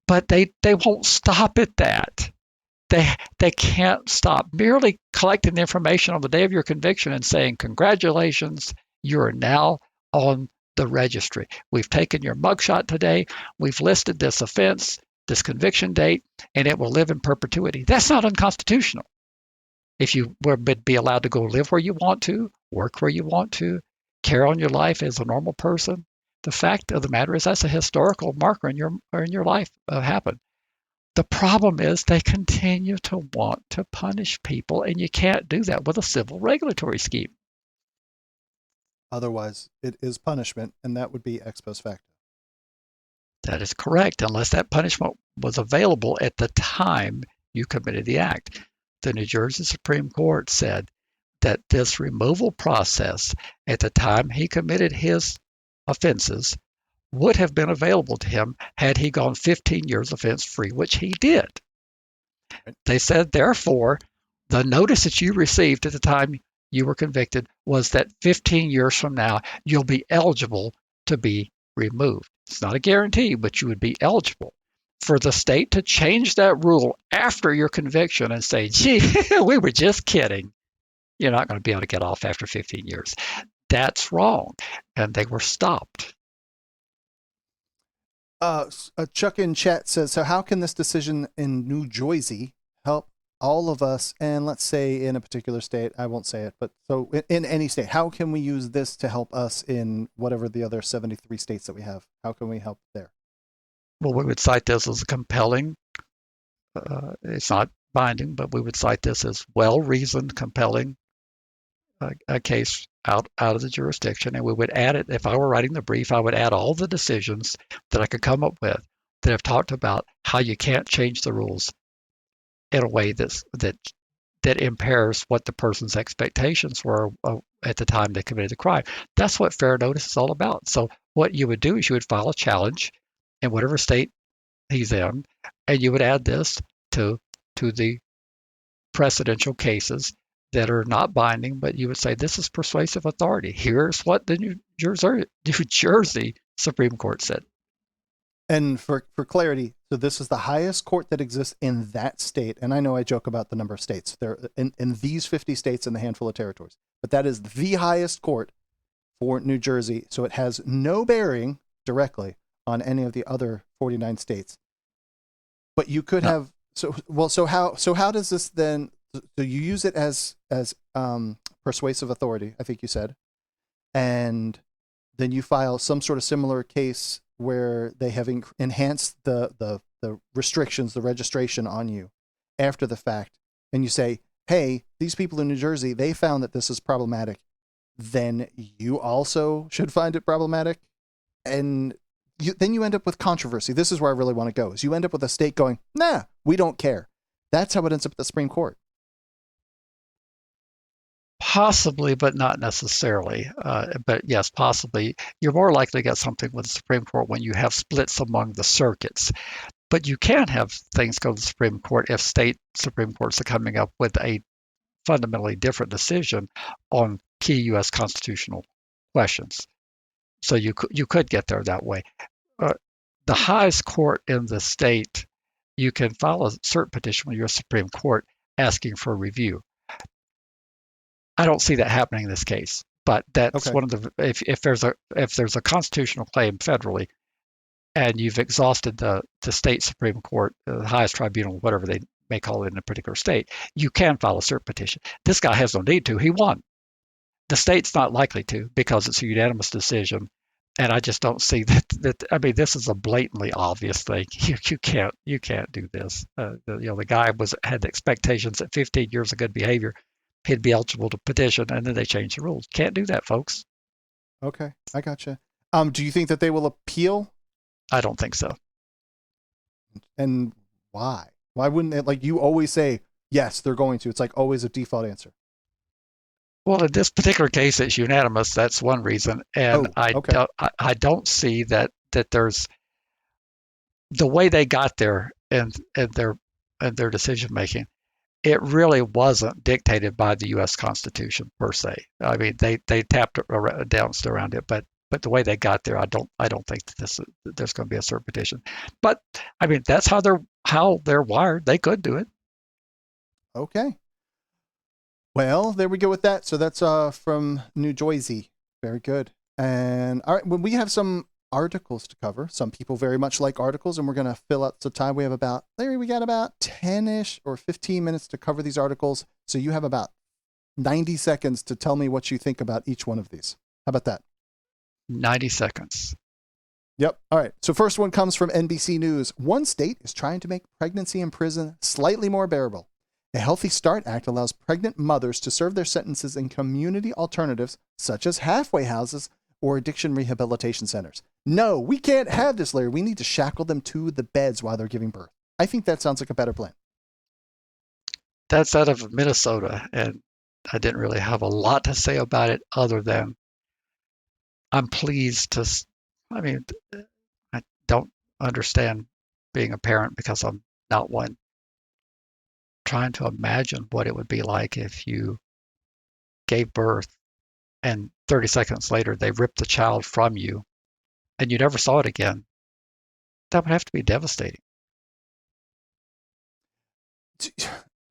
But they won't stop at that. They can't stop. Merely collecting the information on the day of your conviction and saying, congratulations, you are now on the registry. We've taken your mugshot today. We've listed this offense, this conviction date, and it will live in perpetuity. That's not unconstitutional. if you would be allowed to go live where you want to, work where you want to, carry on your life as a normal person. The fact of the matter is that's a historical marker in your life happened. The problem is they continue to want to punish people, and you can't do that with a civil regulatory scheme. Otherwise, it is punishment, and that would be ex post facto. That is correct, unless that punishment was available at the time you committed the act. The New Jersey Supreme Court said that this removal process at the time he committed his offenses would have been available to him had he gone 15 years offense-free, which he did. They said, therefore, the notice that you received at the time you were convicted was that 15 years from now, you'll be eligible to be removed. It's not a guarantee, but you would be eligible. For the state to change that rule after your conviction and say, gee, we were just kidding. You're not going to be able to get off after 15 years. That's wrong. And they were stopped. Chuck in chat says, so how can this decision in New Jersey help all of us? And let's say in a particular state, I won't say it, but so in any state, how can we use this to help us in whatever the other 73 states that we have? How can we help there? Well, we would cite this as a compelling, it's not binding, but we would cite this as well-reasoned, compelling a case out of the jurisdiction. And we would add it, if I were writing the brief, I would add all the decisions that I could come up with that have talked about how you can't change the rules in a way that impairs what the person's expectations were at the time they committed the crime. That's what fair notice is all about. So what you would do is you would file a challenge in whatever state he's in, and you would add this to the precedential cases that are not binding, but you would say this is persuasive authority. Here's what the New Jersey Supreme Court said. And for clarity, so this is the highest court that exists in that state. And I know I joke about the number of states. There in these 50 states and the handful of territories. But that is the highest court for New Jersey. So it has no bearing directly on any of the other 49 states. But you could have so how does this then, so you use it as persuasive authority, I think you said, and then you file some sort of similar case where they have enhanced the restrictions, the registration on you after the fact, and you say, hey, these people in New Jersey, they found that this is problematic, then you also should find it problematic, and then you end up with controversy. This is where I really want to go, is you end up with a state going, nah, we don't care. That's how it ends up at the Supreme Court. Possibly, but not necessarily. But yes, possibly. You're more likely to get something with the Supreme Court when you have splits among the circuits. But you can have things go to the Supreme Court if state Supreme Courts are coming up with a fundamentally different decision on key U.S. constitutional questions. So you could get there that way. The highest court in the state, you can file a cert petition with your Supreme Court asking for review. I don't see that happening in this case, but that's okay. One of the if there's a constitutional claim federally, and you've exhausted the state Supreme Court, the highest tribunal, whatever they may call it in a particular state, you can file a cert petition. This guy has no need to. He won. The state's not likely to because it's a unanimous decision, and I just don't see that. I mean, this is a blatantly obvious thing. You can't do this. The guy had expectations at 15 years of good behavior. He'd be eligible to petition, and then they changed the rules. Can't do that, folks. Okay, I gotcha. Do you think that they will appeal? I don't think so. And why? Why wouldn't it? Like you always say, yes, they're going to. It's like always a default answer. Well, in this particular case, it's unanimous. That's one reason, and I don't see that there's the way they got there and their decision making. It really wasn't dictated by the U.S. Constitution per se. I mean, they tapped danced around it, but the way they got there, I don't think that there's going to be a cert petition. But I mean, that's how they're wired. They could do it. Okay. Well, there we go with that. So that's from New Jersey. Very good. And all right, when we have some articles to cover. Some people very much like articles, and we're going to fill out some time. We have about, Larry, we got about 10-ish or 15 minutes to cover these articles. So you have about 90 seconds to tell me what you think about each one of these. How about that? 90 seconds. Yep. All right. So first one comes from NBC News. One state is trying to make pregnancy in prison slightly more bearable. A Healthy Start Act allows pregnant mothers to serve their sentences in community alternatives such as halfway houses or addiction rehabilitation centers. No, we can't have this, Larry. We need to shackle them to the beds while they're giving birth. I think that sounds like a better plan. That's out of Minnesota, and I didn't really have a lot to say about it other than I'm pleased to, I don't understand being a parent because I'm not one. Trying to imagine what it would be like if you gave birth and 30 seconds later they ripped the child from you and you never saw it again. That would have to be devastating.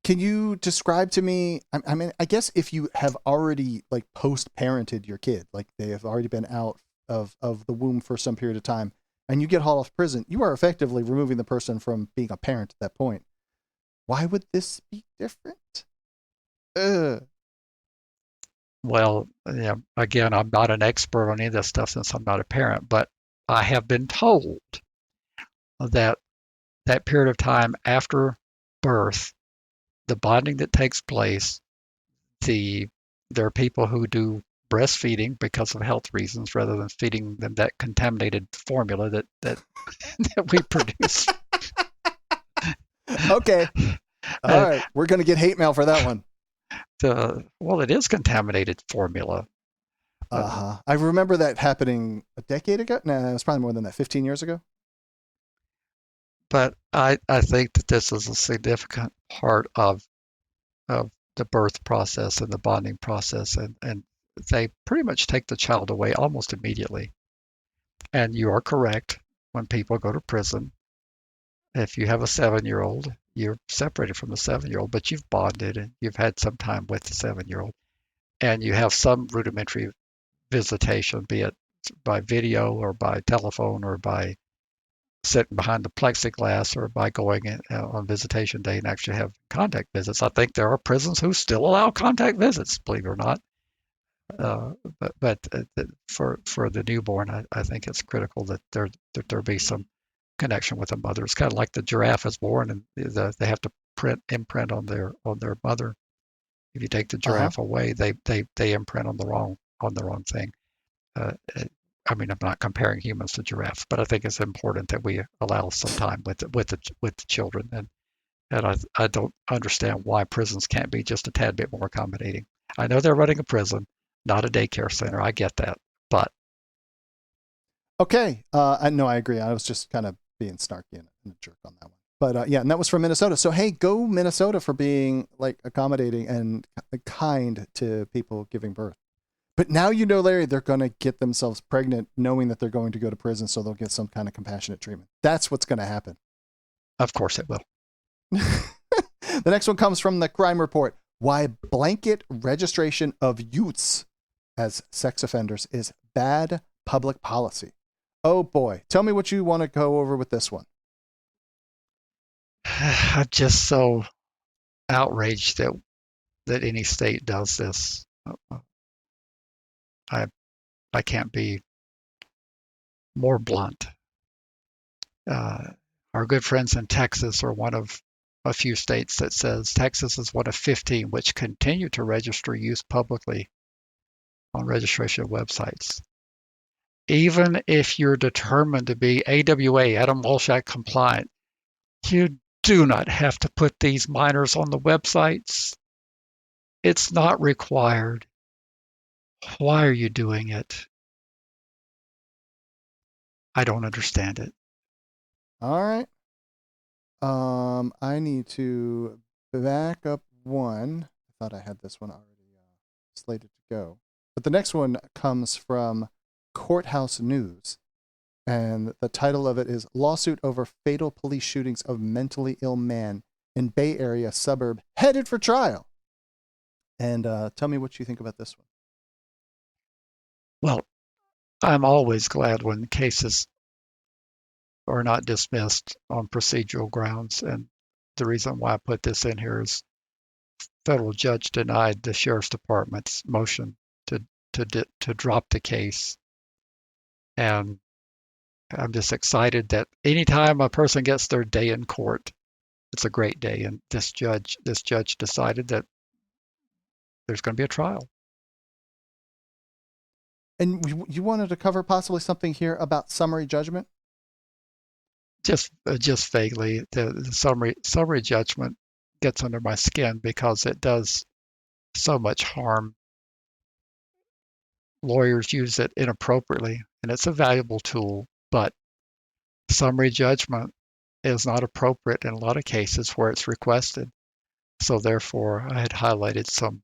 Can you describe to me, I mean, I guess if you have already like post-parented your kid, like they have already been out of the womb for some period of time and you get hauled off to prison, you are effectively removing the person from being a parent at that point. Why would this be different? Well, yeah, again, I'm not an expert on any of this stuff since I'm not a parent, but I have been told that that period of time after birth, the bonding that takes place, there are people who do breastfeeding because of health reasons rather than feeding them that contaminated formula that that we produce. Okay. All right. We're going to get hate mail for that one. Well, it is contaminated formula. I remember that happening a decade ago. No, it was probably more than that, 15 years ago. But I think that this is a significant part of the birth process and the bonding process, and they pretty much take the child away almost immediately. And you are correct. When people go to prison, if you have a 7-year-old, you're separated from the 7-year-old, but you've bonded and you've had some time with the 7-year-old, and you have some rudimentary visitation, be it by video or by telephone or by sitting behind the plexiglass or by going on visitation day and actually have contact visits. I think there are prisons who still allow contact visits, believe it or not. But for the newborn, I think it's critical that there be some connection with the mother. It's kind of like the giraffe is born and they have to imprint on their mother. If you take the giraffe away, they imprint on the wrong thing. I mean, I'm not comparing humans to giraffes, but I think it's important that we allow some time with the children, and I don't understand why prisons can't be just a tad bit more accommodating. I know they're running a prison, not a daycare center. I get that, but okay, I agree. I was just kind of being snarky and a jerk on that one, but yeah, and that was from Minnesota. So hey, go Minnesota for being like accommodating and kind to people giving birth. But now you know, Larry, they're going to get themselves pregnant knowing that they're going to go to prison, so they'll get some kind of compassionate treatment. That's what's going to happen. Of course it will. The next one comes from the crime report. Why blanket registration of youths as sex offenders is bad public policy. Oh boy. Tell me what you want to go over with this one. I'm just so outraged that any state does this. I can't be more blunt. Our good friends in Texas are one of a few states that says Texas is one of 15 which continue to register youth publicly on registration websites. Even if you're determined to be AWA, Adam Walsh Act compliant, you do not have to put these minors on the websites. It's not required. Why are you doing it? I don't understand it. All right. I need to back up one. I thought I had this one already slated to go. But the next one comes from Courthouse News. And the title of it is Lawsuit Over Fatal Police Shootings of Mentally Ill Man in Bay Area Suburb Headed for Trial. And tell me what you think about this one. Well, I'm always glad when cases are not dismissed on procedural grounds. And the reason why I put this in here is federal judge denied the sheriff's department's motion to drop the case. And I'm just excited that anytime a person gets their day in court, it's a great day. And this judge decided that there's going to be a trial. And you wanted to cover possibly something here about summary judgment? Just vaguely, the summary judgment gets under my skin because it does so much harm. Lawyers use it inappropriately, and it's a valuable tool, but summary judgment is not appropriate in a lot of cases where it's requested. So therefore, I had highlighted some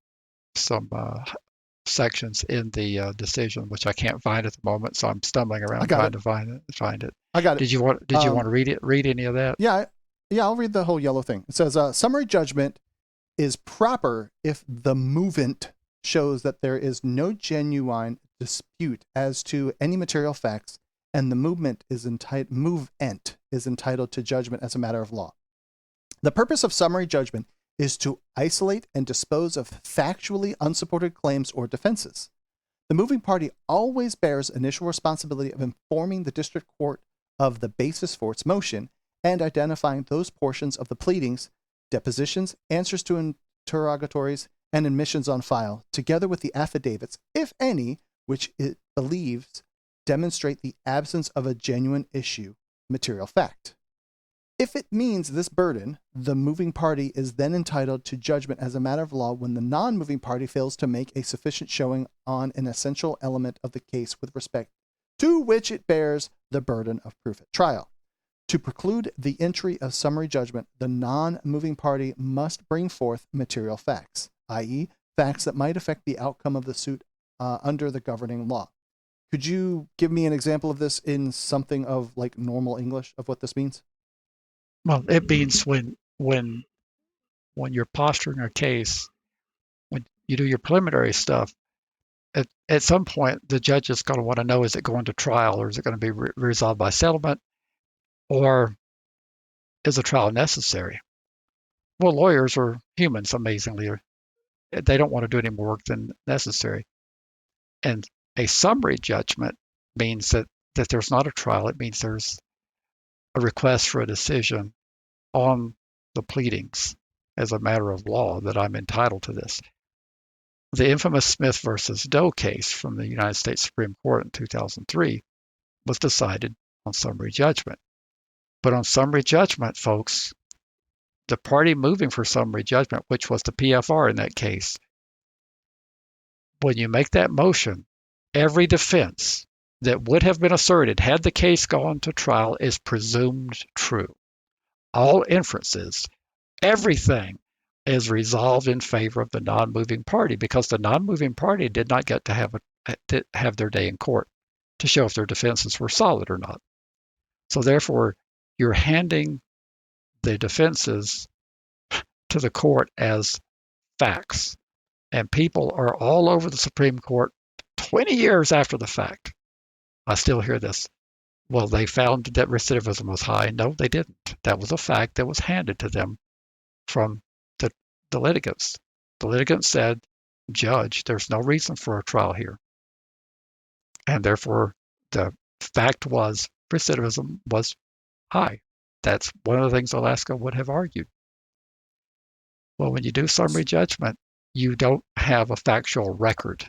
sections in the decision, which I can't find at the moment, so I'm stumbling around trying to find it. I got it. Did you want to read it? Read any of that? Yeah, I'll read the whole yellow thing. It says summary judgment is proper if the movant shows that there is no genuine dispute as to any material facts, and the movement is entitled to judgment as a matter of law. The purpose of summary judgment is to isolate and dispose of factually unsupported claims or defenses. The moving party always bears initial responsibility of informing the district court of the basis for its motion and identifying those portions of the pleadings, depositions, answers to interrogatories, and admissions on file, together with the affidavits, if any, which it believes demonstrate the absence of a genuine issue, material fact. If it means this burden, the moving party is then entitled to judgment as a matter of law when the non-moving party fails to make a sufficient showing on an essential element of the case with respect to which it bears the burden of proof at trial. To preclude the entry of summary judgment, the non-moving party must bring forth material facts, i.e., facts that might affect the outcome of the suit under the governing law. Could you give me an example of this in something of like normal English of what this means? Well, it means when you're posturing a case, when you do your preliminary stuff, at some point the judge is going to want to know, is it going to trial, or is it going to be resolved by settlement, or is a trial necessary? Well, lawyers are humans, amazingly. They don't want to do any more work than necessary. And a summary judgment means that there's not a trial. It means there's a request for a decision on the pleadings as a matter of law, that I'm entitled to this. The infamous Smith versus Doe case from the United States Supreme Court in 2003 was decided on summary judgment. But on summary judgment, folks, the party moving for summary judgment, which was the PFR in that case, when you make that motion, every defense that would have been asserted had the case gone to trial is presumed true. All inferences, everything is resolved in favor of the non-moving party, because the non-moving party did not get to have their day in court to show if their defenses were solid or not. So therefore, you're handing the defenses to the court as facts. And people are all over the Supreme Court 20 years after the fact. I still hear this. Well, they found that recidivism was high. No, they didn't. That was a fact that was handed to them from the litigants. The litigants said, Judge, there's no reason for a trial here. And therefore, the fact was recidivism was high. That's one of the things Alaska would have argued. Well, when you do summary judgment, you don't have a factual record.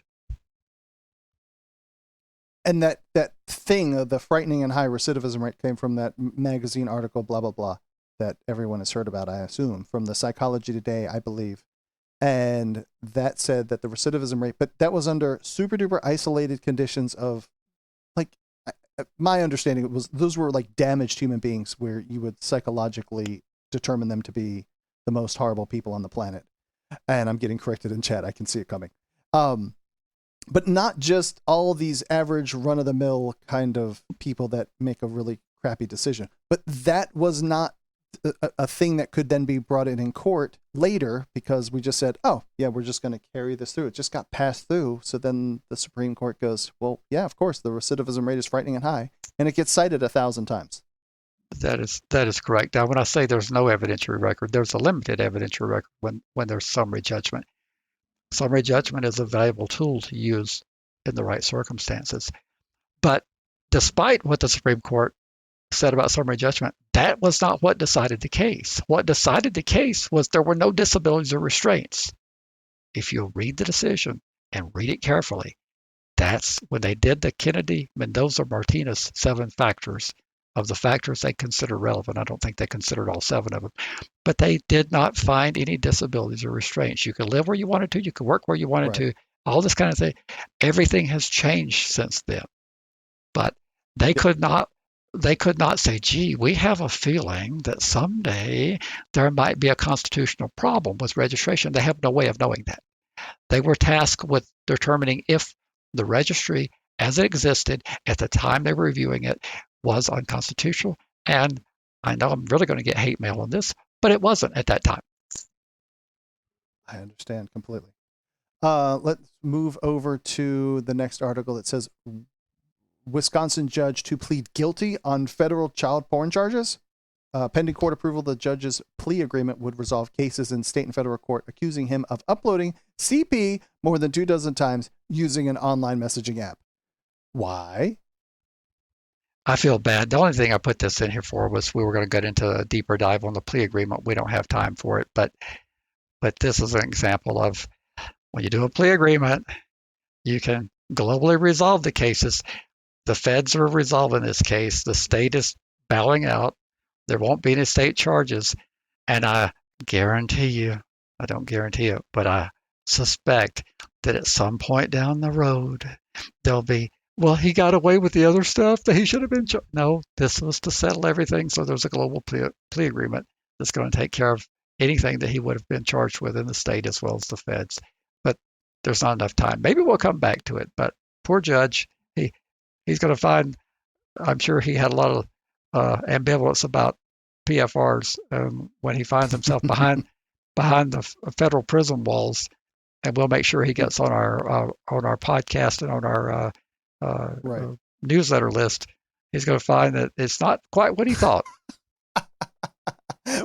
And that thing of the frightening and high recidivism rate came from that magazine article, blah, blah, blah, that everyone has heard about, I assume, from the Psychology Today, I believe. And that said that the recidivism rate, but that was under super duper isolated conditions of, like, my understanding was those were like damaged human beings where you would psychologically determine them to be the most horrible people on the planet. And I'm getting corrected in chat. I can see it coming. But not just all these average run-of-the-mill kind of people that make a really crappy decision. But that was not a thing that could then be brought in court later because we just said, oh, yeah, we're just going to carry this through. It just got passed through. So then the Supreme Court goes, well, yeah, of course, the recidivism rate is frightening and high, and it gets cited 1,000 times. That is correct. Now, when I say there's no evidentiary record, there's a limited evidentiary record when there's summary judgment. Summary judgment is a valuable tool to use in the right circumstances. But despite what the Supreme Court said about summary judgment, that was not what decided the case. What decided the case was there were no disabilities or restraints. If you read the decision and read it carefully, that's when they did the Kennedy-Mendoza-Martinez 7 factors of the factors they consider relevant. I don't think they considered all 7 of them, but they did not find any disabilities or restraints. You could live where you wanted to, you could work where you wanted to, all this kind of thing. Everything has changed since then. But they could not say, gee, we have a feeling that someday there might be a constitutional problem with registration. They have no way of knowing that. They were tasked with determining if the registry as it existed at the time they were reviewing it was unconstitutional. And I know I'm really going to get hate mail on this, but it wasn't at that time. I understand completely. Let's move over to the next article that says Wisconsin judge to plead guilty on federal child porn charges. Pending court approval, the judge's plea agreement would resolve cases in state and federal court accusing him of uploading CP more than 24 times using an online messaging app. Why? I feel bad. The only thing I put this in here for was we were going to get into a deeper dive on the plea agreement. We don't have time for it, but this is an example of when you do a plea agreement, you can globally resolve the cases. The feds are resolving this case. The state is bowing out. There won't be any state charges. And I guarantee you, I don't guarantee it, but I suspect that at some point down the road, there'll be, well, he got away with the other stuff that he should have been. No, this was to settle everything. So there's a global plea agreement that's going to take care of anything that he would have been charged with in the state as well as the feds. But there's not enough time. Maybe we'll come back to it. But poor judge, he's going to find, I'm sure he had a lot of ambivalence about PFRs when he finds himself behind the federal prison walls. And we'll make sure he gets on our podcast and on our newsletter list. He's going to find that it's not quite what he thought.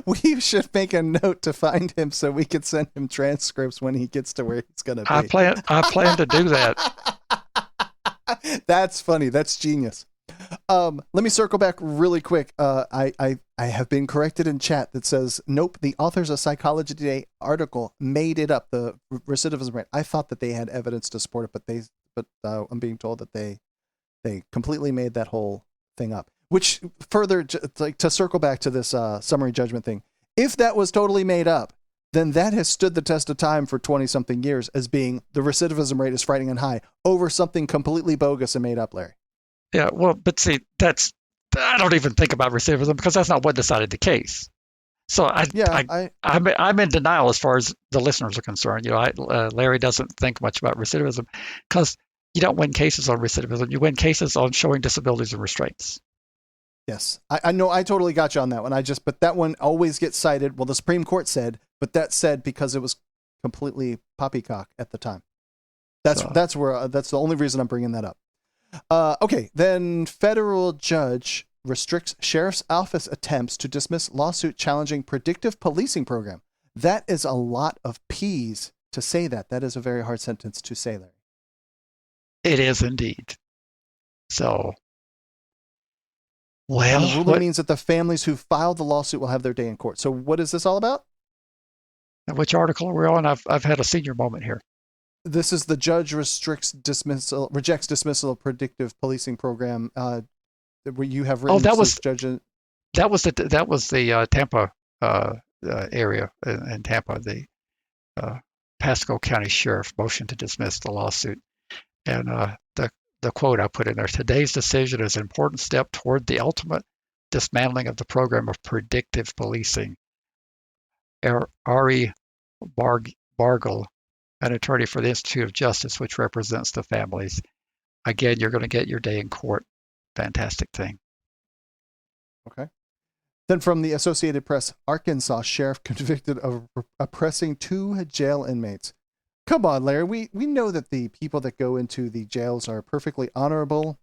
We should make a note to find him so we could send him transcripts when he gets to where he's going to be. I plan to do that. That's funny. That's genius. Let me circle back really quick. I have been corrected in chat that says, nope, the authors of Psychology Today article made it up, the recidivism rate. I thought that they had evidence to support it, but I'm being told that they completely made that whole thing up. Which further, to circle back to this summary judgment thing, if that was totally made up, then that has stood the test of time for 20-something years as being the recidivism rate is frightening and high over something completely bogus and made up, Larry. Yeah, well, but see, I don't even think about recidivism because that's not what decided the case. So I'm in denial as far as the listeners are concerned. Larry doesn't think much about recidivism because you don't win cases on recidivism. You win cases on showing disabilities and restraints. Yes, I know. I totally got you on that one. But that one always gets cited. Well, the Supreme Court said, but that said because it was completely poppycock at the time. That's the only reason I'm bringing that up. Okay, then federal judge restricts sheriff's office attempts to dismiss lawsuit challenging predictive policing program. That is a lot of P's to say that. That is a very hard sentence to say, Larry. It is indeed. So, well, and the ruling means that the families who filed the lawsuit will have their day in court. So what is this all about? Which article are we on? I've had a senior moment here. This is the judge rejects dismissal of predictive policing program. Where you have written. Oh, that was the Tampa area in Tampa. The Pasco County Sheriff motion to dismiss the lawsuit, and the quote I put in there: "Today's decision is an important step toward the ultimate dismantling of the program of predictive policing." Ari Bargel, an attorney for the Institute of Justice, which represents the families. Again, you're going to get your day in court. Fantastic thing. Okay. Then from the Associated Press, Arkansas sheriff convicted of oppressing 2 jail inmates. Come on, Larry. We know that the people that go into the jails are perfectly honorable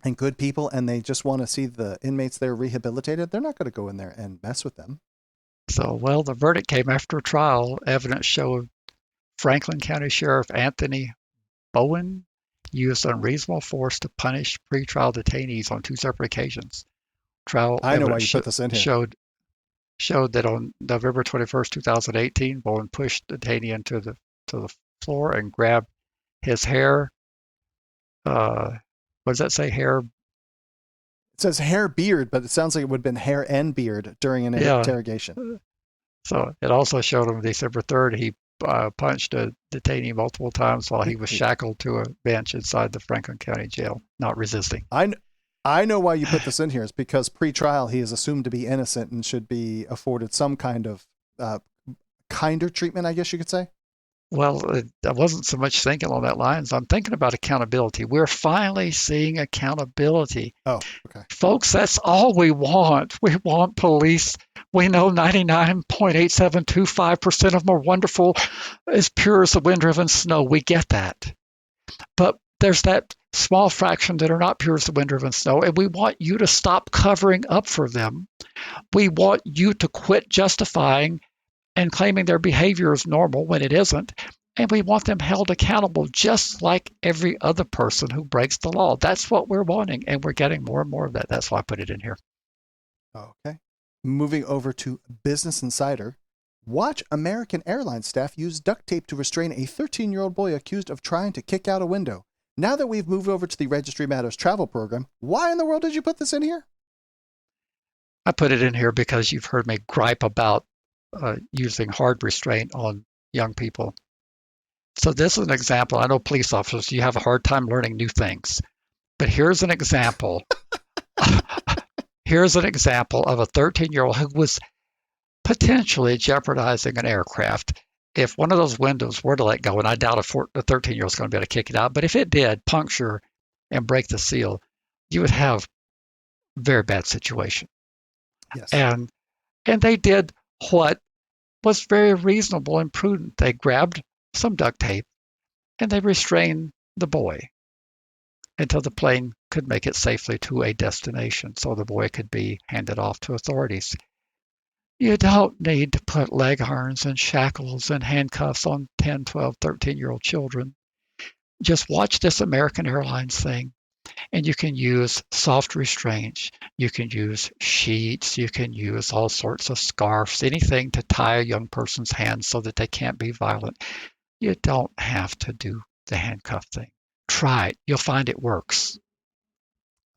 and good people, and they just want to see the inmates there rehabilitated. They're not going to go in there and mess with them. So, well, the verdict came after a trial. Evidence showed Franklin County Sheriff Anthony Bowen used unreasonable force to punish pretrial detainees on 2 separate occasions. Trial I know why evidence you put this in here. showed that on November 21st, 2018, Bowen pushed the detainee into the floor and grabbed his hair. What does that say? Hair? It says hair beard, but it sounds like it would have been hair and beard during an interrogation. So it also showed him December 3rd, he punched a detainee multiple times while he was shackled to a bench inside the Franklin County Jail, not resisting. I know why you put this in here. Is because pre-trial he is assumed to be innocent and should be afforded some kind of kinder treatment, I guess you could say. Well, I wasn't so much thinking on that lines. I'm thinking about accountability. We're finally seeing accountability. Oh, okay. Folks, that's all we want. We want police. We know 99.8725% of them are wonderful, as pure as the wind-driven snow. We get that. But there's that small fraction that are not pure as the wind-driven snow, and we want you to stop covering up for them. We want you to quit justifying and claiming their behavior is normal when it isn't. And we want them held accountable just like every other person who breaks the law. That's what we're wanting, and we're getting more and more of that. That's why I put it in here. Okay. Moving over to Business Insider. Watch American Airlines staff use duct tape to restrain a 13-year-old boy accused of trying to kick out a window. Now that we've moved over to the Registry Matters travel program, why in the world did you put this in here? I put it in here because you've heard me gripe about using hard restraint on young people. So this is an example. I know police officers, you have a hard time learning new things. But here's an example. Here's an example of a 13-year-old who was potentially jeopardizing an aircraft. If one of those windows were to let go, and I doubt a 13-year-old is going to be able to kick it out, but if it did puncture and break the seal, you would have a very bad situation. Yes. And they did what was very reasonable and prudent. They grabbed some duct tape and they restrained the boy until the plane could make it safely to a destination so the boy could be handed off to authorities. You don't need to put leg irons and shackles and handcuffs on 10, 12, 13-year-old children. Just watch this American Airlines thing, and you can use soft restraints. You can use sheets. You can use all sorts of scarves, anything to tie a young person's hands so that they can't be violent. You don't have to do the handcuff thing. Try it. You'll find it works.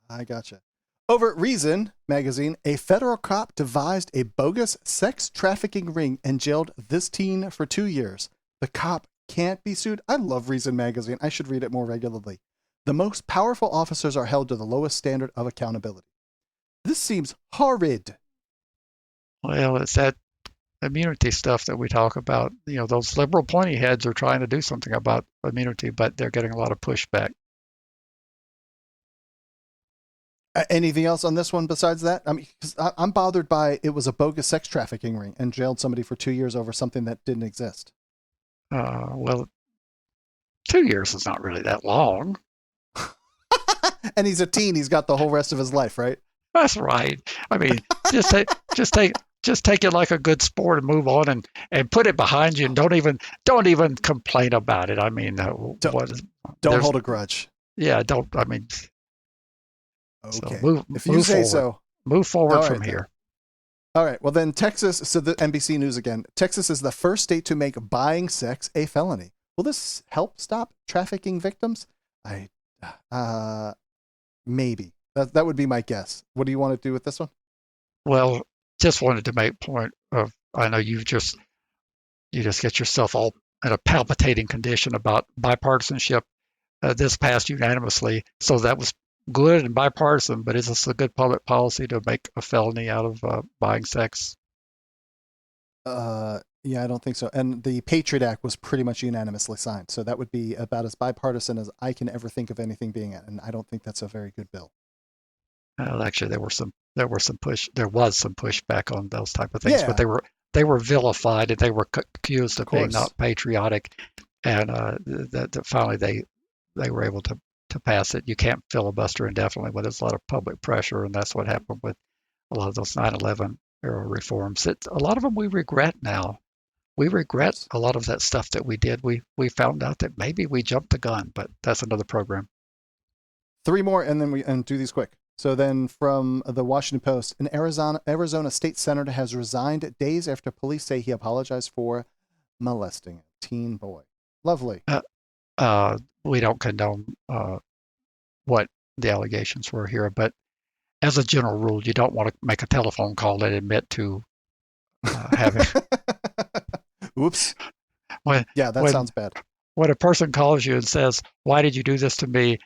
I gotcha. Over at Reason magazine, a federal cop devised a bogus sex trafficking ring and jailed this teen for 2 years. The cop can't be sued. I love Reason magazine. I should read it more regularly. The most powerful officers are held to the lowest standard of accountability. This seems horrid. Well, it's that immunity stuff that we talk about. You know, those liberal pointy heads are trying to do something about immunity, but they're getting a lot of pushback. Anything else on this one besides that? I mean, 'cause I'm bothered by it was a bogus sex trafficking ring and jailed somebody for 2 years over something that didn't exist. Well, 2 years is not really that long. And he's a teen. He's got the whole rest of his life, right? That's right. I mean, just take it like a good sport and move on and put it behind you and don't even complain about it. I mean, don't hold a grudge. Yeah, don't. I mean, okay. So if you say so, move forward from then. here. All right. Well, then Texas. So the NBC News again. Texas is the first state to make buying sex a felony. Will this help stop trafficking victims? Maybe. That would be my guess. What do you want to do with this one? Well, just wanted to make point of, I know you just get yourself all in a palpitating condition about bipartisanship. This passed unanimously, so that was good and bipartisan, but is this a good public policy to make a felony out of buying sex? Yeah, I don't think so. And the Patriot Act was pretty much unanimously signed, so that would be about as bipartisan as I can ever think of anything being, and I don't think that's a very good bill. Actually, there was some pushback on those type of things, but they were vilified and they were accused of being not patriotic, and that finally they were able to pass it. You can't filibuster indefinitely when there's a lot of public pressure, and that's what happened with a lot of those 9/11 era reforms. A lot of them we regret now. We regret a lot of that stuff that we did. We found out that maybe we jumped the gun, but that's another program. 3 more, and then we do these quick. So then from the Washington Post, an Arizona state senator has resigned days after police say he apologized for molesting a teen boy. Lovely. We don't condone what the allegations were here, but as a general rule, you don't want to make a telephone call and admit to having. Oops. That sounds bad. When a person calls you and says, "Why did you do this to me?"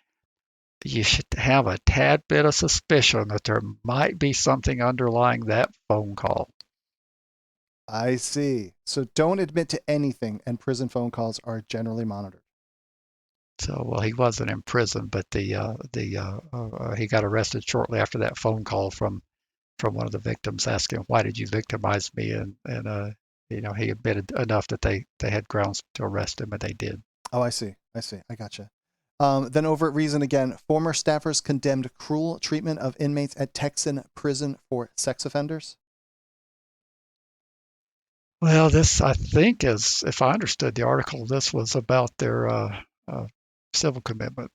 you should have a tad bit of suspicion that there might be something underlying that phone call. I see. So don't admit to anything, and prison phone calls are generally monitored. So, well, he wasn't in prison, but he got arrested shortly after that phone call from one of the victims asking, "Why did you victimize me?" And he admitted enough that they had grounds to arrest him, and they did. Oh, I see. I gotcha. Then over at Reason again, former staffers condemned cruel treatment of inmates at Texan prison for sex offenders. Well, this, I think, is, if I understood the article, this was about their civil commitment.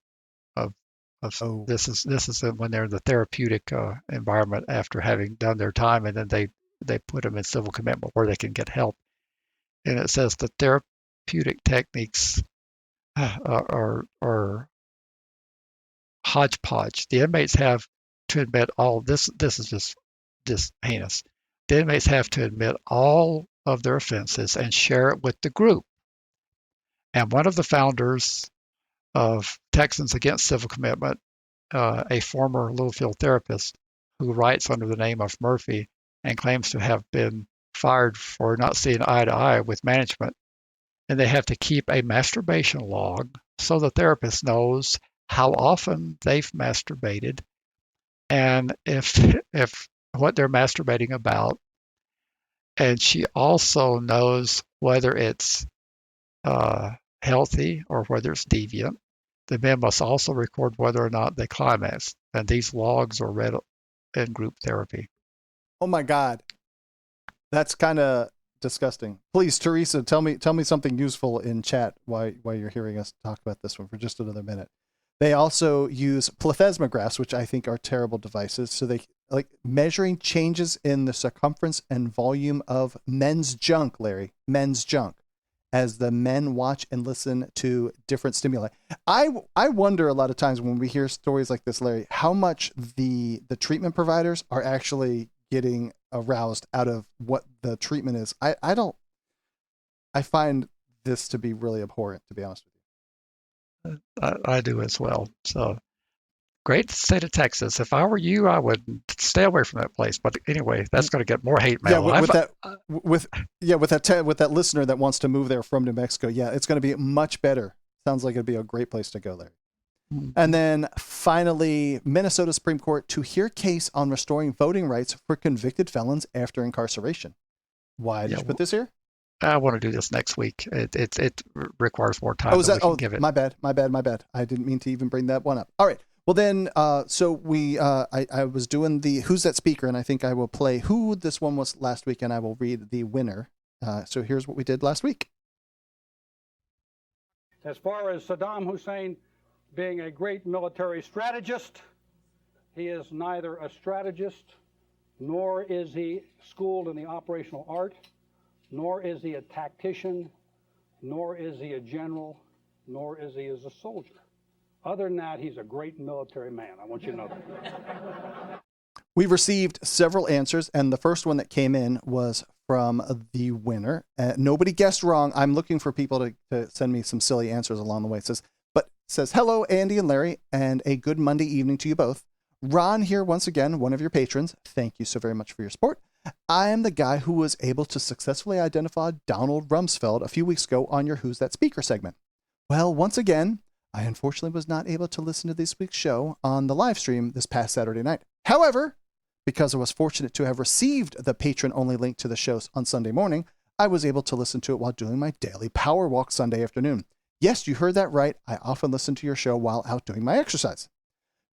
This is when they're in the therapeutic environment after having done their time, and then they put them in civil commitment where they can get help. And it says the therapeutic techniques are hodgepodge. The inmates have to admit all this. This is just heinous. The inmates have to admit all of their offenses and share it with the group. And one of the founders of Texans Against Civil Commitment, a former Littlefield therapist who writes under the name of Murphy and claims to have been fired for not seeing eye to eye with management. And they have to keep a masturbation log so the therapist knows how often they've masturbated and if what they're masturbating about. And she also knows whether it's healthy or whether it's deviant. The men must also record whether or not they climax, and these logs are read in group therapy. Oh my God, that's kind of disgusting. Please, Teresa, tell me something useful in chat while you're hearing us talk about this one for just another minute. They also use plethysmographs, which I think are terrible devices. So they like measuring changes in the circumference and volume of men's junk, Larry, men's junk, as the men watch and listen to different stimuli. I wonder a lot of times when we hear stories like this, Larry, how much the treatment providers are actually getting aroused out of what the treatment is. I find this to be really abhorrent, to be honest with you. I do as well. So great state of Texas. If I were you, I would stay away from that place. But anyway, that's going to get more hate mail. Yeah, with that listener that wants to move there from New Mexico. Yeah, it's going to be much better. Sounds like it'd be a great place to go, Larry. Mm-hmm. And then finally, Minnesota Supreme Court to hear case on restoring voting rights for convicted felons after incarceration. Why did you put this here? I want to do this next week. It requires more time. Give it. My bad. I didn't mean to even bring that one up. All right. Well then, so we, I was doing the Who's That Speaker, and I think I will play who this one was last week, and I will read the winner. So here's what we did last week. As far as Saddam Hussein being a great military strategist, he is neither a strategist, nor is he schooled in the operational art, nor is he a tactician, nor is he a general, nor is he as a soldier. Other than that, he's a great military man. I want you to know that. We've received several answers, and the first one that came in was from the winner. Nobody guessed wrong. I'm looking for people to send me some silly answers along the way. It says, hello, Andy and Larry, and a good Monday evening to you both. Ron here once again, one of your patrons. Thank you so very much for your support. I am the guy who was able to successfully identify Donald Rumsfeld a few weeks ago on your Who's That Speaker segment. Well, once again, I unfortunately was not able to listen to this week's show on the live stream this past Saturday night. However, because I was fortunate to have received the patron-only link to the shows on Sunday morning, I was able to listen to it while doing my daily power walk Sunday afternoon. Yes, you heard that right. I often listen to your show while out doing my exercise.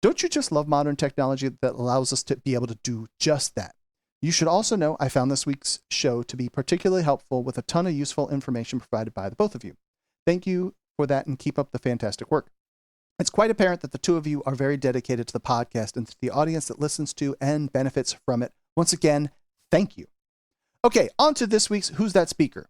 Don't you just love modern technology that allows us to be able to do just that? You should also know I found this week's show to be particularly helpful with a ton of useful information provided by the both of you. Thank you for that and keep up the fantastic work. It's quite apparent that the two of you are very dedicated to the podcast and to the audience that listens to and benefits from it. Once again, thank you. Okay, on to this week's Who's That Speaker?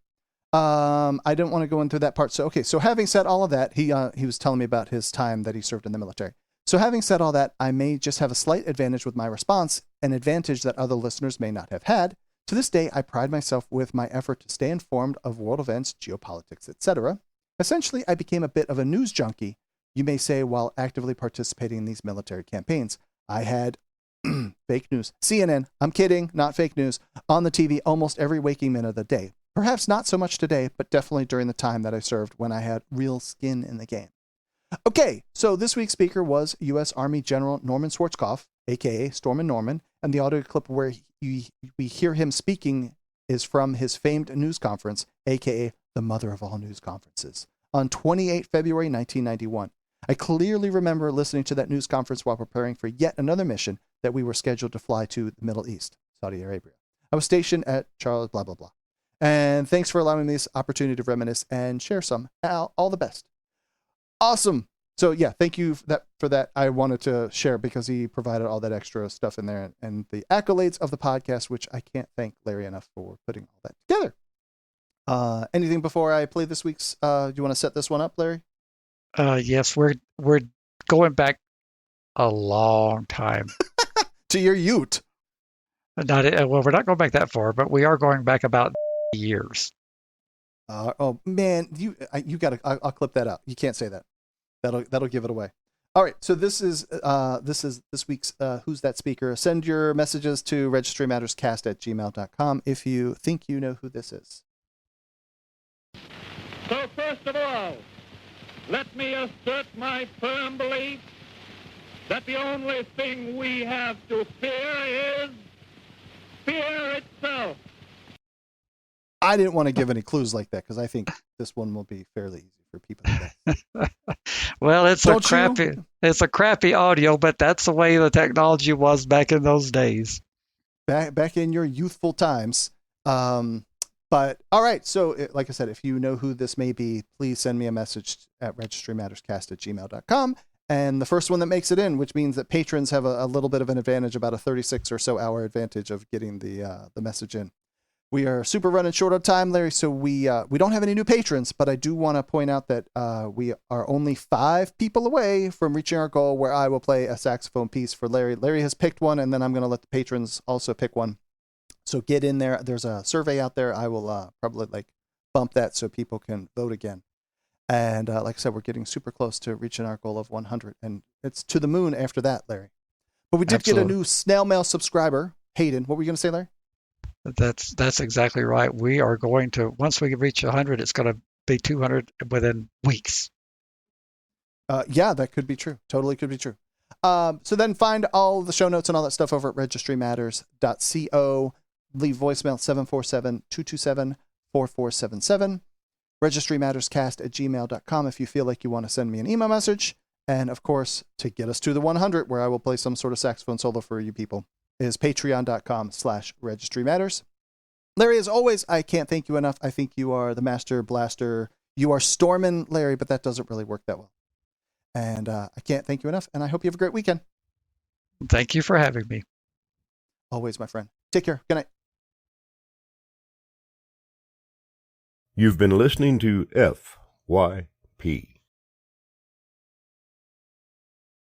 I didn't want to go into that part. So having said all of that, he was telling me about his time that he served in the military. So having said all that, I may just have a slight advantage with my response, an advantage that other listeners may not have had. To this day, I pride myself with my effort to stay informed of world events, geopolitics, etc. Essentially, I became a bit of a news junkie, you may say, while actively participating in these military campaigns. I had fake news, CNN, I'm kidding, not fake news, on the TV almost every waking minute of the day. Perhaps not so much today, but definitely during the time that I served when I had real skin in the game. Okay, so this week's speaker was U.S. Army General Norman Schwarzkopf, a.k.a. Stormin' Norman, and the audio clip where we hear him speaking is from his famed news conference, a.k.a. the mother of all news conferences, on 28 February 1991. I clearly remember listening to that news conference while preparing for yet another mission that we were scheduled to fly to the Middle East, Saudi Arabia. I was stationed at Charles blah, blah, blah. And thanks for allowing me this opportunity to reminisce and share some. All the best. Awesome. So yeah, thank you for that. I wanted to share because he provided all that extra stuff in there and the accolades of the podcast, which I can't thank Larry enough for putting all that together. Anything before I play this week's? Do you want to set this one up, Larry? Yes, we're going back a long time. To your ute. Well, we're not going back that far, but we are going back about years. Oh man, you gotta. I'll clip that out. You can't say that. That'll give it away. All right. So this is this week's Who's That Speaker? Send your messages to registrymatterscast@gmail.com if you think you know who this is. So first of all, let me assert my firm belief that the only thing we have to fear is fear itself. I didn't want to give any clues like that because I think this one will be fairly easy for people to get. Well, it's a crappy audio, but that's the way the technology was back in those days. Back in your youthful times. But all right. So like I said, if you know who this may be, please send me a message at registrymatterscast@gmail.com. And the first one that makes it in, which means that patrons have a little bit of an advantage, about a 36 or so hour advantage of getting the message in. We are super running short on time, Larry, so we don't have any new patrons, but I do want to point out that we are only 5 people away from reaching our goal where I will play a saxophone piece for Larry. Larry has picked one, and then I'm going to let the patrons also pick one. So get in there. There's a survey out there. I will probably bump that so people can vote again. And like I said, we're getting super close to reaching our goal of 100, and it's to the moon after that, Larry. But we did get a new snail mail subscriber, Hayden. What were you going to say, Larry? That's exactly right. We are going to, once we reach 100, it's going to be 200 within weeks. Yeah, that could be true. Totally could be true. So then find all the show notes and all that stuff over at registrymatters.co. Leave voicemail 747-227-4477. registrymatterscast@gmail.com if you feel like you want to send me an email message. And of course, to get us to the 100, where I will play some sort of saxophone solo for you people, is patreon.com/registrymatters. Larry, as always, I can't thank you enough. I think you are the master blaster. You are storming, Larry, but that doesn't really work that well. And I can't thank you enough, and I hope you have a great weekend. Thank you for having me. Always, my friend. Take care. Good night. You've been listening to FYP.